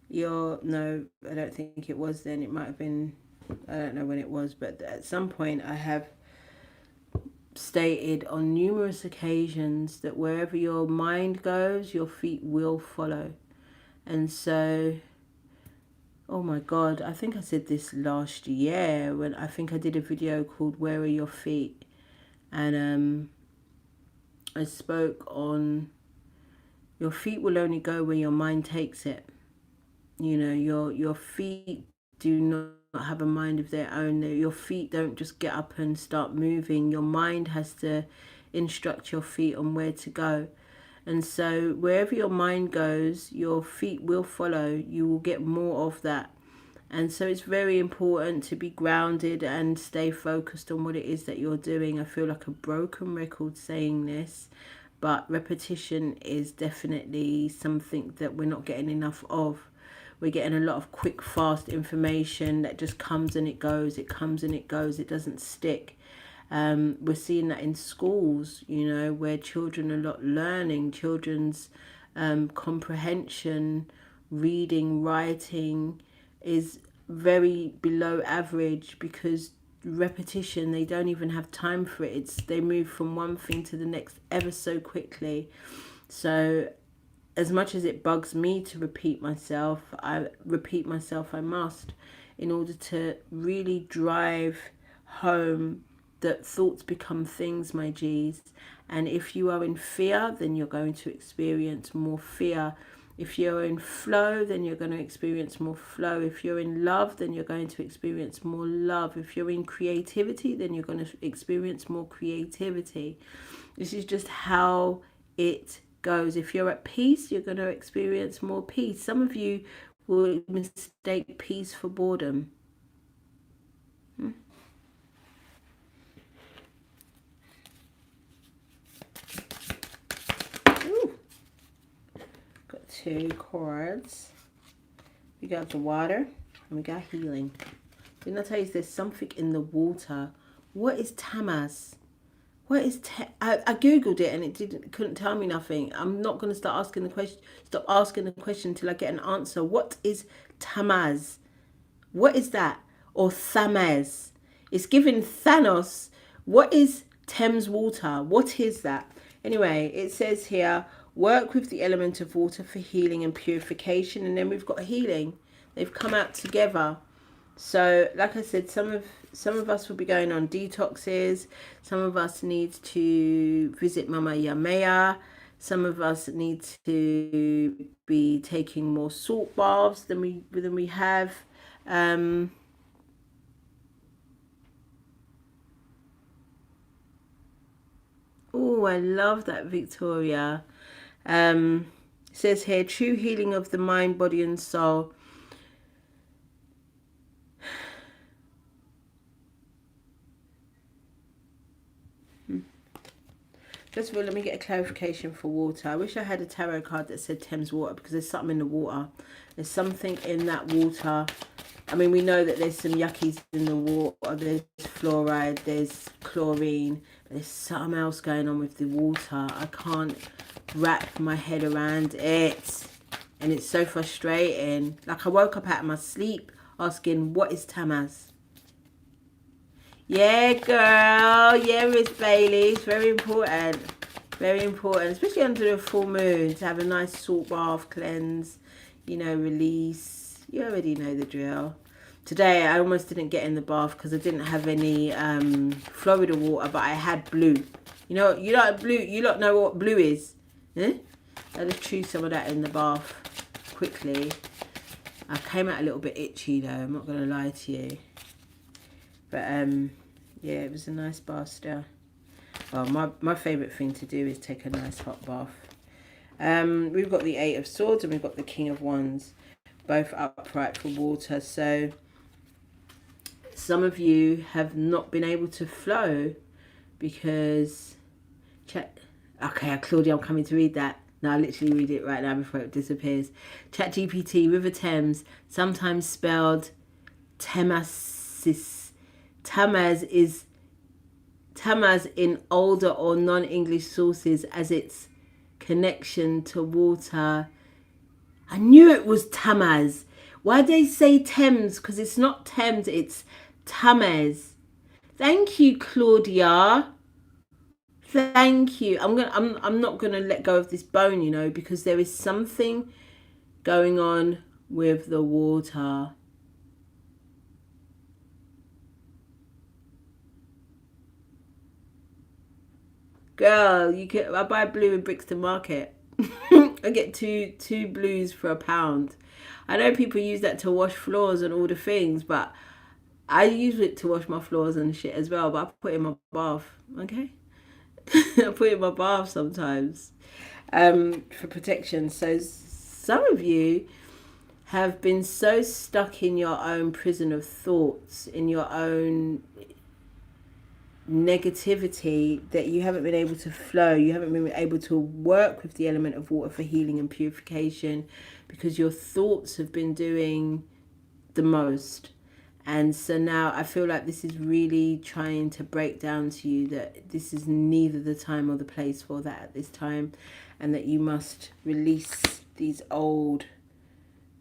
No, I don't think it was then. It might have been, I don't know when it was, but at some point I have stated on numerous occasions that wherever your mind goes, your feet will follow. And so, oh my God, I think I said this last year when I think I did a video called Where Are Your Feet? And I spoke on your feet will only go where your mind takes it. You know, your feet do not have a mind of their own. Your feet don't just get up and start moving. Your mind has to instruct your feet on where to go. And so wherever your mind goes, your feet will follow. You will get more of that. And so it's very important to be grounded and stay focused on what it is that you're doing. I feel like a broken record saying this, but repetition is definitely something that we're not getting enough of. We're getting a lot of quick, fast information that just comes and it goes. It comes and it goes. It doesn't stick. We're seeing that in schools, you know, where children are not learning. Children's comprehension, reading, writing is very below average because repetition, they don't even have time for it. They move from one thing to the next ever so quickly. So as much as it bugs me to repeat myself, I must, in order to really drive home that thoughts become things, my G's. And if you are in fear, then you're going to experience more fear. If you're in flow, then you're going to experience more flow. If you're in love, then you're going to experience more love. If you're in creativity, then you're going to experience more creativity. This is just how it goes. If you're at peace, you're going to experience more peace. Some of you will mistake peace for boredom. Ooh. Got 2 cards. We got the water and we got healing. Didn't I tell you there's something in the water? What is Tammuz? What is I googled it and it couldn't tell me nothing. I'm not going to stop asking the question until I get an answer. What is Tammuz? What is that? Or Thamaz? It's given Thanos. What is Thames water? What is that? Anyway, it says here, work with the element of water for healing and purification. And then we've got healing. They've come out together. So, like I said, some of us will be going on detoxes. Some of us need to visit Mama Yamea. Some of us need to be taking more salt baths than we have. Oh, I love that, Victoria. It says here, true healing of the mind, body and soul. First of all, let me get a clarification for water. I wish I had a tarot card that said Thames water, because there's something in the water. There's something in that water. I mean, we know that there's some yuckies in the water. There's fluoride, there's chlorine. But there's something else going on with the water. I can't wrap my head around it. And it's so frustrating. Like, I woke up out of my sleep asking, what is Tammuz? Yeah, girl. Yeah, Miss Bailey. It's very important. Very important. Especially under the full moon. To have a nice salt bath, cleanse. You know, release. You already know the drill. Today, I almost didn't get in the bath because I didn't have any Florida water. But I had blue. You know, you like blue. You lot know what blue is. Eh? I just chew some of that in the bath quickly. I came out a little bit itchy though. I'm not going to lie to you. But yeah, it was a nice bath still. Well, my favourite thing to do is take a nice hot bath. We've got the 8 of Swords and we've got the King of Wands, both upright for water. So some of you have not been able to flow because... Okay, Claudia, I'm coming to read that. No, I literally read it right now before it disappears. ChatGPT, River Thames, sometimes spelled Temasis. Tammuz in older or non-English sources as its connection to water. I knew it was Tammuz. Why do they say Thames? Because it's not Thames, it's Tammuz. Thank you, Claudia. Thank you. I'm not gonna let go of this bone, you know, because there is something going on with the water. Girl, I buy blue in Brixton Market. I get two blues for £1. I know people use that to wash floors and all the things, but I use it to wash my floors and shit as well. But I put it in my bath, okay? I put it in my bath sometimes for protection. So some of you have been so stuck in your own prison of thoughts, in your own negativity, that you haven't been able to flow. You haven't been able to work with the element of water for healing and purification because your thoughts have been doing the most. And so now I feel like this is really trying to break down to you that this is neither the time or the place for that at this time, and that you must release these old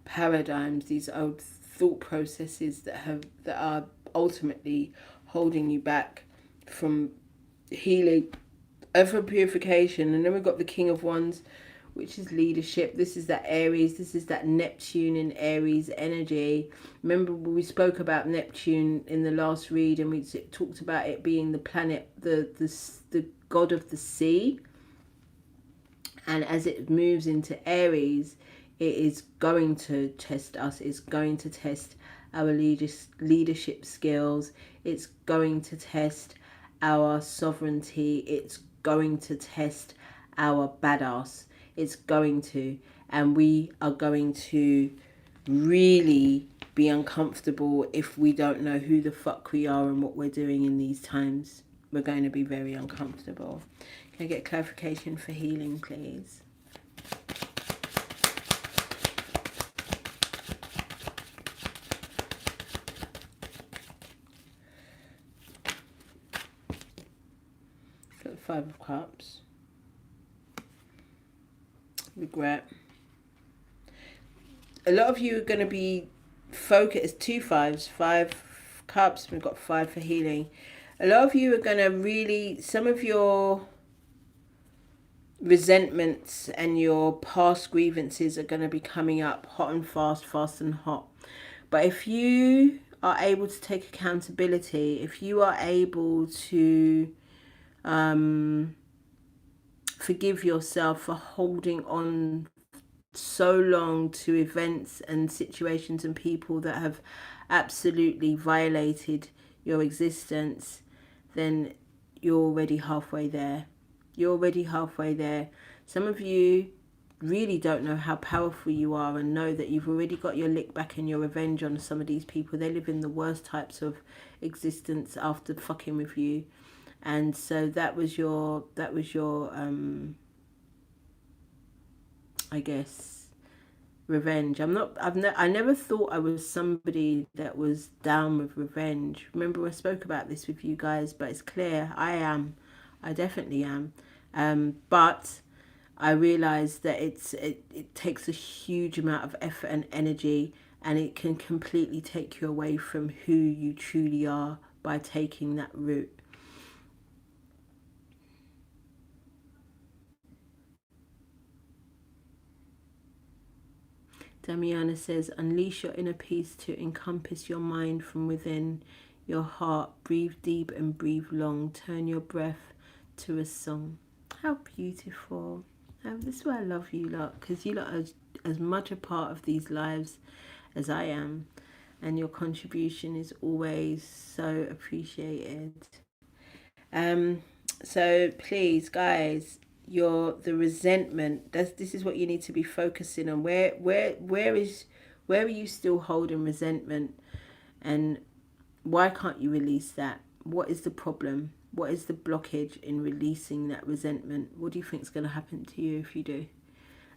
paradigms, these old thought processes that are ultimately holding you back from healing and from purification. And then we've got the King of Wands, which is leadership. This is that Aries, this is that Neptune in Aries energy. Remember we spoke about Neptune in the last read, and we talked about it being the planet, the god of the sea. And as it moves into Aries, it is going to test us. It's going to test our leadership skills. It's going to test our sovereignty. It's going to test our badass. It's going to. And we are going to really be uncomfortable if we don't know who the fuck we are and what we're doing in these times. We're going to be very uncomfortable. Can I get clarification for healing, please? Got the Five of Cups. Regret. A lot of you are going to be focused. Two fives, 5 cups. We've got 5 for healing. A lot of you are going to really, some of your resentments and your past grievances are going to be coming up hot and fast, fast and hot. But if you are able to take accountability, if you are able to forgive yourself for holding on so long to events and situations and people that have absolutely violated your existence, then you're already halfway there. You're already halfway there. Some of you really don't know how powerful you are, and know that you've already got your lick back and your revenge on some of these people. They live in the worst types of existence after fucking with you. And so that was your I guess revenge. I never thought I was somebody that was down with revenge. Remember I spoke about this with you guys, but it's clear I am. I definitely am. But I realized that it takes a huge amount of effort and energy, and it can completely take you away from who you truly are by taking that route. Damiana says, unleash your inner peace to encompass your mind from within your heart. Breathe deep and breathe long. Turn your breath to a song. How beautiful. This is why I love you lot, because you lot are as much a part of these lives as I am. And your contribution is always so appreciated. So please, guys, the resentment, this is what you need to be focusing on. Where are you still holding resentment, and why can't you release that? What is the problem? What is the blockage in releasing that resentment? What do you think is going to happen to you if you do?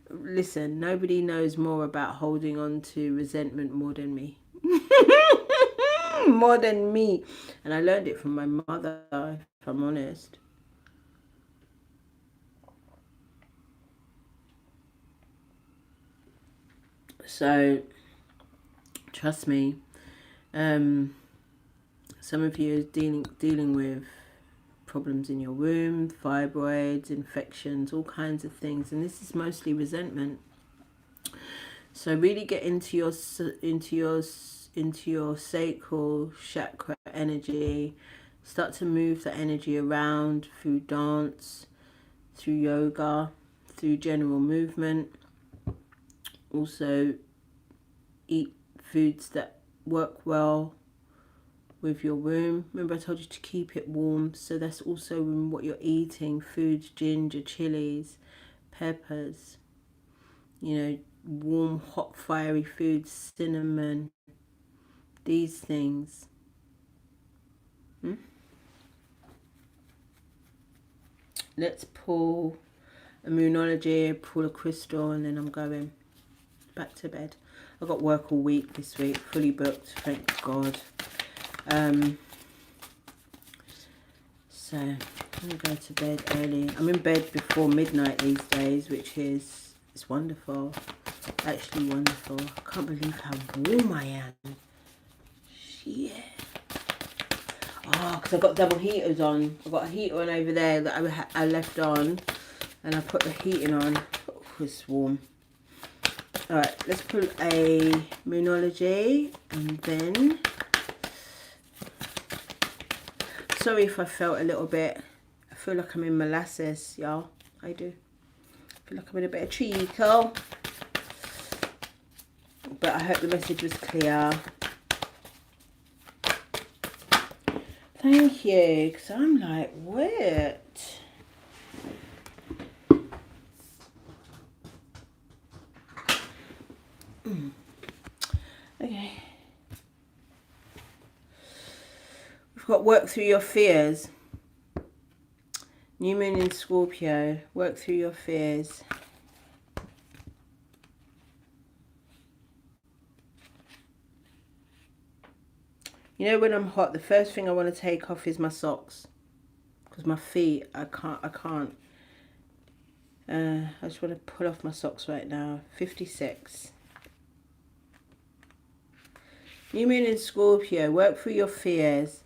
Listen, nobody knows more about holding on to resentment more than me. More than me. And I learned it from my mother, if I'm honest. So, trust me, some of you are dealing with problems in your womb, fibroids, infections, all kinds of things, and this is mostly resentment. So really get into your sacral chakra energy. Start to move the energy around through dance, through yoga, through general movement. Also eat foods that work well with your womb. Remember I told you to keep it warm, so that's also what you're eating. Foods, ginger, chilies, peppers, warm, hot, fiery foods, cinnamon, these things. Let's pull a Moonology, pull a crystal, and then I'm going back to bed. I've got work all week this week, fully booked, thank God. So I'm gonna go to bed early. I'm in bed before midnight these days, which is, it's wonderful. Actually wonderful. I can't believe how warm I am. Shit. Oh, because I've got double heaters on. I've got a heater on over there that I left on, and I put the heating on. Oh, it's warm. Alright, let's pull a Moonology, and then, sorry if I felt a little bit, I feel like I'm in molasses, y'all. I do. I feel like I'm in a bit of treacle. But I hope the message was clear. Thank you, because I'm like, what? Okay. We've got work through your fears. New moon in Scorpio. Work through your fears. You know, when I'm hot, the first thing I want to take off is my socks. Because my feet, I can't. I just want to pull off my socks right now. 56. New moon in Scorpio. Work through your fears.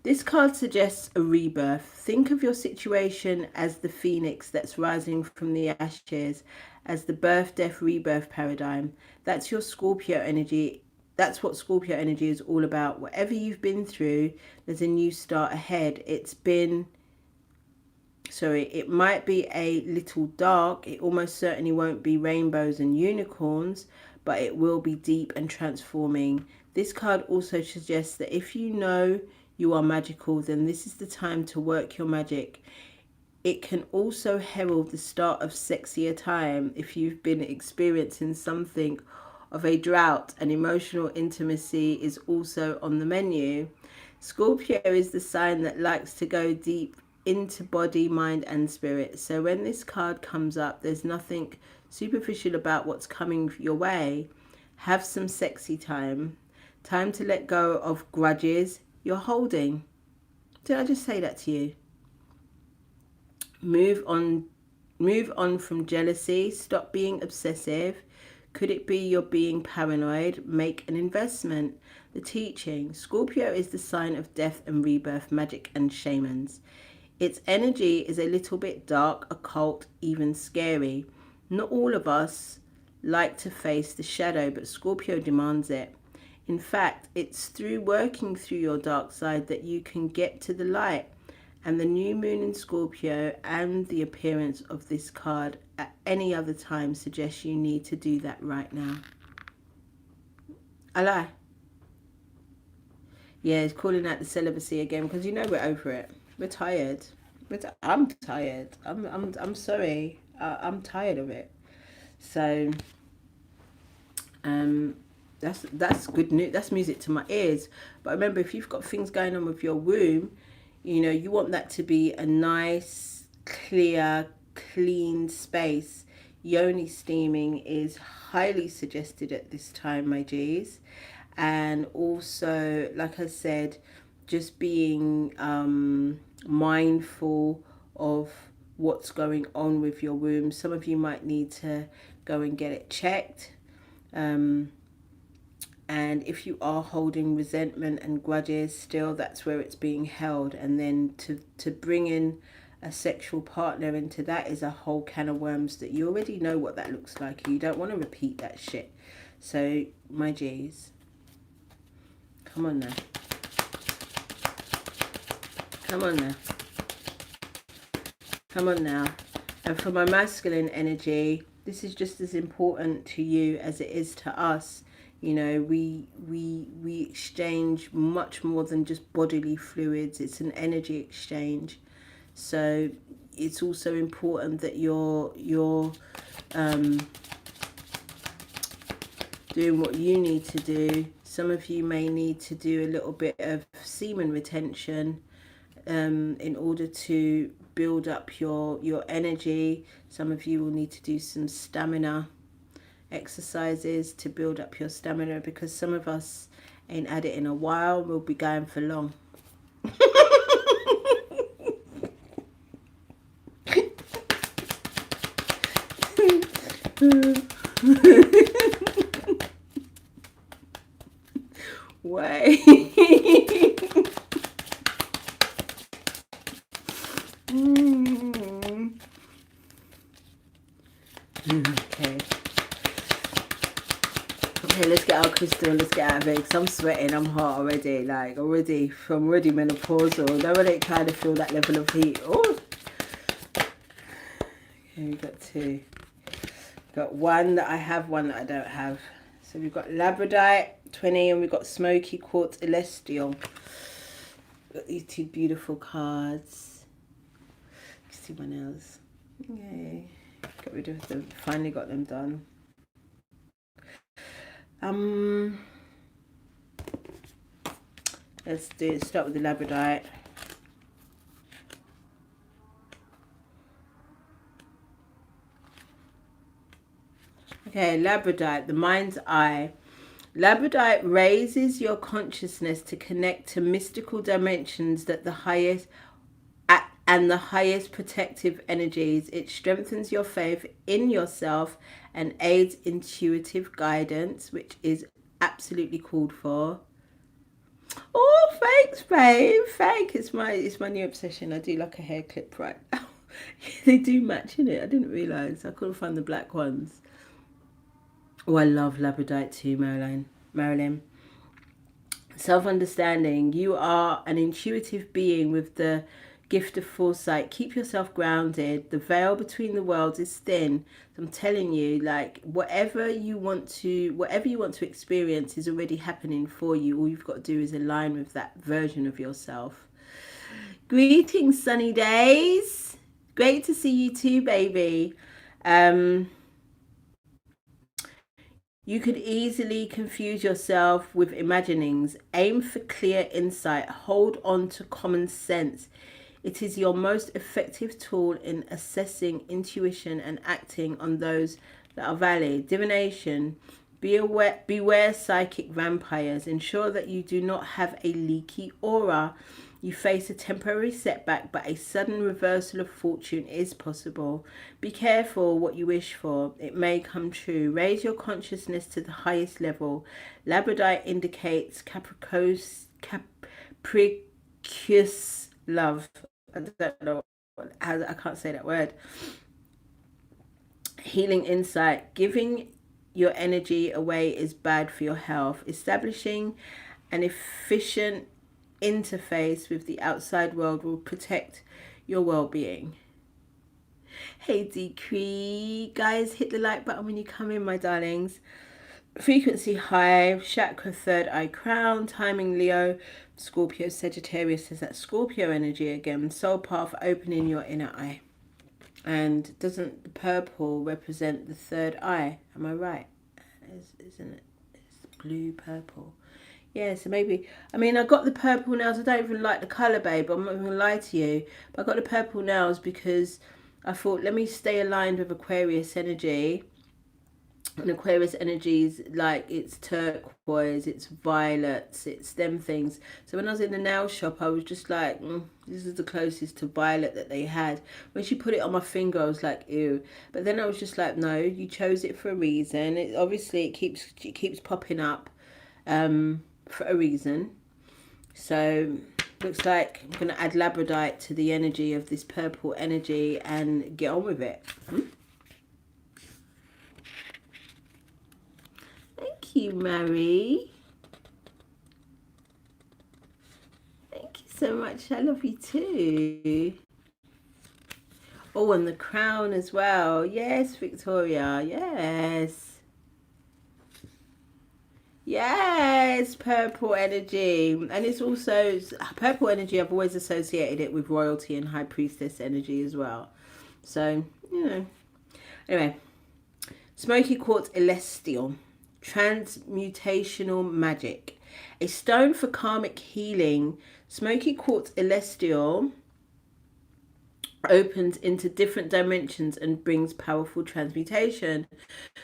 This card suggests a rebirth. Think of your situation as the phoenix that's rising from the ashes, as the birth, death, rebirth paradigm. That's your Scorpio energy. That's what Scorpio energy is all about. Whatever you've been through, there's a new start ahead. It might be a little dark. It almost certainly won't be rainbows and unicorns, but it will be deep and transforming. This card also suggests that if you know you are magical, then this is the time to work your magic. It can also herald the start of sexier time if you've been experiencing something of a drought, and emotional intimacy is also on the menu. Scorpio is the sign that likes to go deep into body, mind and spirit. So when this card comes up, there's nothing superficial about what's coming your way. Have some sexy time. Time to let go of grudges you're holding. Did I just say that to you? Move on from jealousy. Stop being obsessive. Could it be you're being paranoid? Make an investment. The teaching. Scorpio is the sign of death and rebirth, magic and shamans. Its energy is a little bit dark, occult, even scary. Not all of us like to face the shadow, but Scorpio demands it. In fact, it's through working through your dark side that you can get to the light. And the new moon in Scorpio and the appearance of this card at any other time suggests you need to do that right now. I lie. Yeah, it's calling out the celibacy again, because you know we're over it. We're tired. I'm tired. I'm sorry. I'm tired of it. So, that's good news. That's music to my ears. But remember, if you've got things going on with your womb, you know, you want that to be a nice, clear, clean space. Yoni steaming is highly suggested at this time, my G's. And also, like I said, just being mindful of what's going on with your womb. Some of you might need to go and get it checked. And if you are holding resentment and grudges still, that's where it's being held. And then to bring in a sexual partner into that is a whole can of worms that you already know what that looks like. You don't want to repeat that shit. So, my G's, come on now. Come on now. Come on now. And for my masculine energy, this is just as important to you as it is to us. You know, we exchange much more than just bodily fluids. It's an energy exchange. So it's also important that you're doing what you need to do. Some of you may need to do a little bit of semen retention in order to build up your energy. Some of you will need to do some stamina exercises to build up your stamina, because some of us Ain't had it in a while. We'll be going for long. Way. Okay. Okay, let's get our crystal. Let's get out of it. Because I'm sweating. I'm hot already. Like I'm already menopausal. Don't really kind of feel that level of heat. Oh. Okay, we got two. Got one that I have, one that I don't have. So we've got Labradorite 20 and we've got Smoky Quartz Celestial. Got these two beautiful cards. Let's see one else. Yay. Got rid of them. Finally got them done. Let's start with the Labradorite. Okay, Labradorite, the mind's eye. Labradorite raises your consciousness to connect to mystical dimensions that the highest protective energies. It strengthens your faith in yourself and aids intuitive guidance, which is absolutely called for. Oh, thanks, babe. Thank. It's my new obsession. I do like a hair clip right now. They do match, innit? I didn't realise. I couldn't find the black ones. Oh, I love Labradorite too, Marilyn. Self-understanding. You are an intuitive being with the gift of foresight. Keep yourself grounded. The veil between the worlds is thin. So I'm telling you, like, whatever you want to experience is already happening for you. All you've got to do is align with that version of yourself. Greetings, sunny days. Great to see you too, baby. You could easily confuse yourself with imaginings. Aim for clear insight. Hold on to common sense. It is your most effective tool in assessing intuition and acting on those that are valid. Divination. Beware psychic vampires. Ensure that you do not have a leaky aura. You face a temporary setback, but a sudden reversal of fortune is possible. Be careful what you wish for. It may come true. Raise your consciousness to the highest level. Labradorite indicates capricious love. I don't know. I can't say that word. Healing insight. Giving your energy away is bad for your health. Establishing an efficient interface with the outside world will protect your well-being. Hey Decree, guys, hit the like button when you come in, my darlings. Frequency high, chakra third eye crown, timing Leo, Scorpio, Sagittarius is that Scorpio energy again. Soul path opening your inner eye. And doesn't the purple represent the third eye? Am I right? Isn't it? It's blue purple. Yeah, so maybe, I mean, I got the purple nails. I don't even like the colour, babe. I'm not even going to lie to you. But I got the purple nails because I thought, let me stay aligned with Aquarius energy. And Aquarius energy is like, it's turquoise, it's violets, it's them things. So when I was in the nail shop, I was just like, this is the closest to violet that they had. When she put it on my finger, I was like, ew. But then I was just like, no, you chose it for a reason. Obviously, it keeps popping up. For a reason. So looks like I'm going to add Labradorite to the energy of this purple energy and get on with it. Thank you, Mary. Thank you so much. I love you too. Oh, and the crown as well. Yes, Victoria. Yes. Yes, purple energy. And it's also, purple energy, I've always associated it with royalty and high priestess energy as well. So, you know. Anyway, Smoky Quartz Celestial. Transmutational magic. A stone for karmic healing. Smoky Quartz Celestial opens into different dimensions and brings powerful transmutation.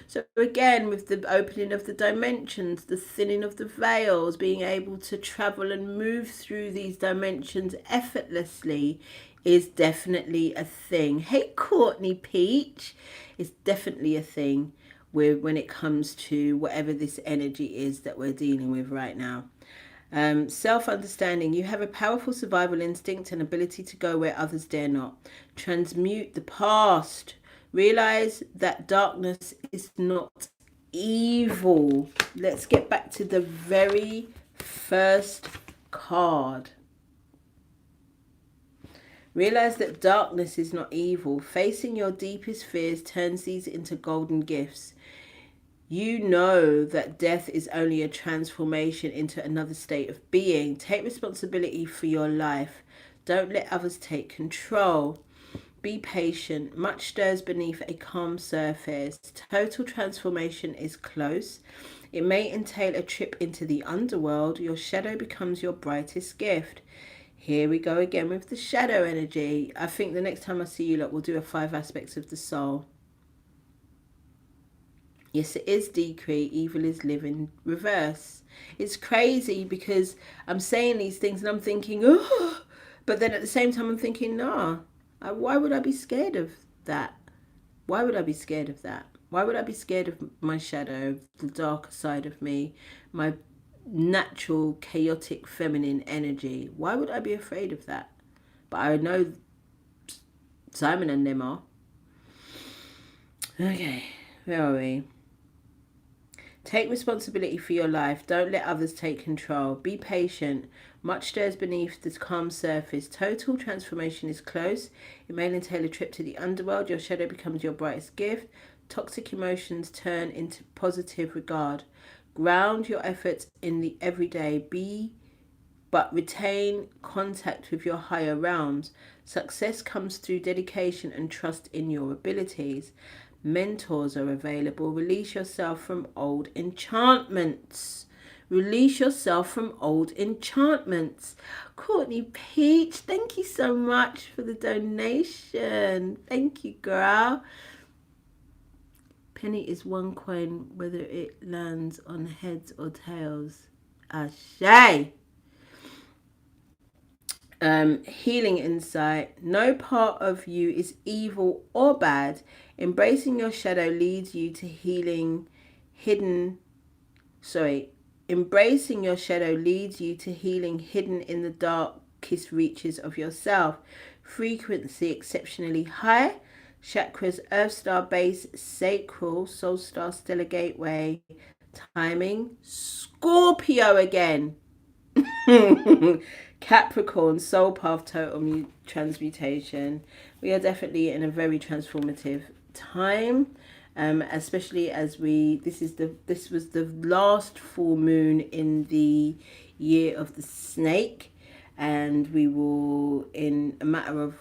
So again, with the opening of the dimensions, the thinning of the veils, being able to travel and move through these dimensions effortlessly is definitely a thing. Hey, Courtney Peach, is definitely a thing with when it comes to whatever this energy is that we're dealing with right now. Self-understanding. You have a powerful survival instinct and ability to go where others dare not. Transmute the past. Realize that darkness is not evil. Let's get back to the very first card. Realize that darkness is not evil. Facing your deepest fears turns these into golden gifts. You know that death is only a transformation into another state of being. Take responsibility for your life. Don't let others take control. Be patient. Much stirs beneath a calm surface. Total transformation is close. It may entail a trip into the underworld. Your shadow becomes your brightest gift. Here we go again with the shadow energy. I think the next time I see you, look, we'll do a 5 aspects of the soul. Yes, it is decree. Evil is living reverse. It's crazy because I'm saying these things and I'm thinking, oh, but then at the same time I'm thinking, nah, why would I be scared of that? Why would I be scared of that? Why would I be scared of my shadow, the darker side of me, my natural chaotic feminine energy? Why would I be afraid of that? But I know Simon and them are. Okay, where are we? Take responsibility for your life. Don't let others take control. Be patient. Much stirs beneath the calm surface. Total transformation is close. It may entail a trip to the underworld. Your shadow becomes your brightest gift. Toxic emotions turn into positive regard. Ground your efforts in the everyday. But retain contact with your higher realms. Success comes through dedication and trust in your abilities. Mentors are available. Release yourself from old enchantments. Release yourself from old enchantments. Courtney Peach, thank you so much for the donation. Thank you, girl. Penny is one coin, whether it lands on heads or tails. Ashay. Healing insight. No part of you is evil or bad. Embracing your shadow leads you to healing Embracing your shadow leads you to healing hidden in the darkest reaches of yourself. Frequency exceptionally high. Chakras, Earth Star Base, Sacral, Soul Star, Stellar Gateway. Timing, Scorpio again. Capricorn, Soul Path, Total Transmutation. We are definitely in a very transformative time, especially as this was the last full moon in the year of the snake, and we will in a matter of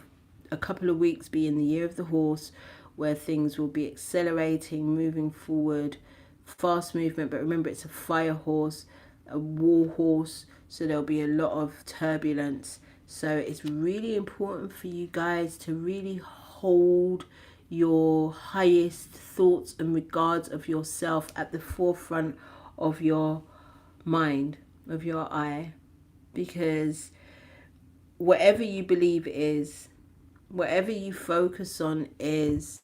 a couple of weeks be in the year of the horse, where things will be accelerating, moving forward, fast movement. But remember, it's a fire horse, a war horse, so there'll be a lot of turbulence. So it's really important for you guys to really hold your highest thoughts and regards of yourself at the forefront of your mind, of your eye, because whatever you believe is, whatever you focus on is,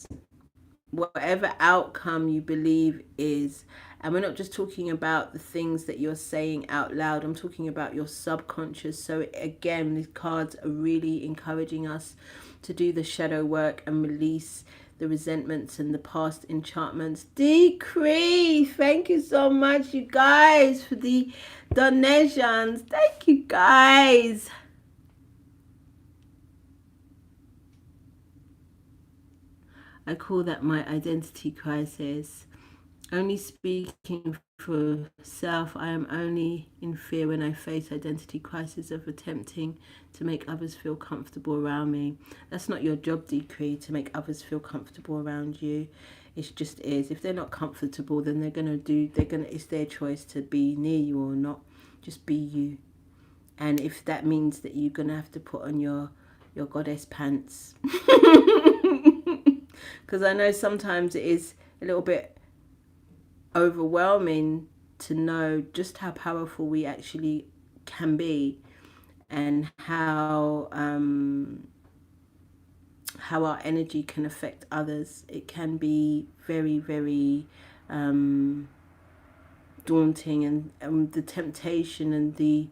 whatever outcome you believe is. And we're not just talking about the things that you're saying out loud, I'm talking about your subconscious. So again, these cards are really encouraging us to do the shadow work and release the resentments and the past enchantments. Decree, thank you so much, you guys, for the donations. Thank you, guys. I call that my identity crisis. Only speaking for self, I am only in fear when I face identity crisis of attempting to make others feel comfortable around me. That's not your job, Decree, to make others feel comfortable around you. It just is. If they're not comfortable, then it's their choice to be near you or not. Just be you. And if that means that you're gonna have to put on your your goddess pants. Because I know sometimes it is a little bit overwhelming to know just how powerful we actually can be, and how our energy can affect others. It can be very, very daunting, and the temptation and the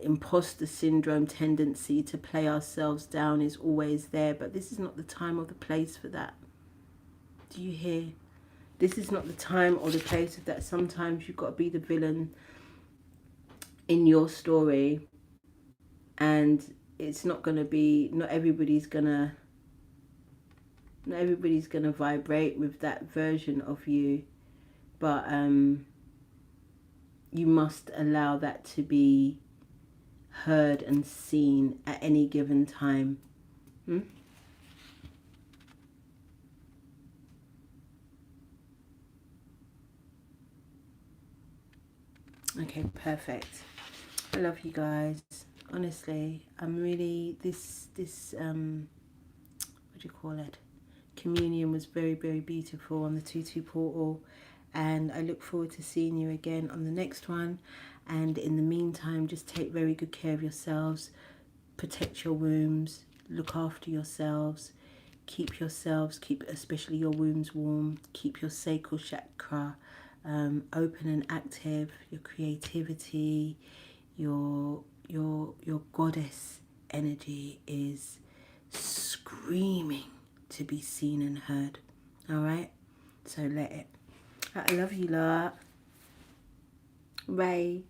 imposter syndrome tendency to play ourselves down is always there. But this is not the time or the place for that. Do you hear? This is not the time or the place of that. Sometimes you've got to be the villain in your story, and it's not going to be, not everybody's going to vibrate with that version of you. But you must allow that to be heard and seen at any given time. Okay, perfect. I love you guys. Honestly, I'm really, this what do you call it? Communion was very, very beautiful on the 2-2 portal. And I look forward to seeing you again on the next one. And in the meantime, just take very good care of yourselves. Protect your wombs. Look after yourselves. Keep especially your wombs warm. Keep your sacral chakra open and active. Your creativity, your goddess energy is screaming to be seen and heard. All right? So let it. I love you lot. Ray.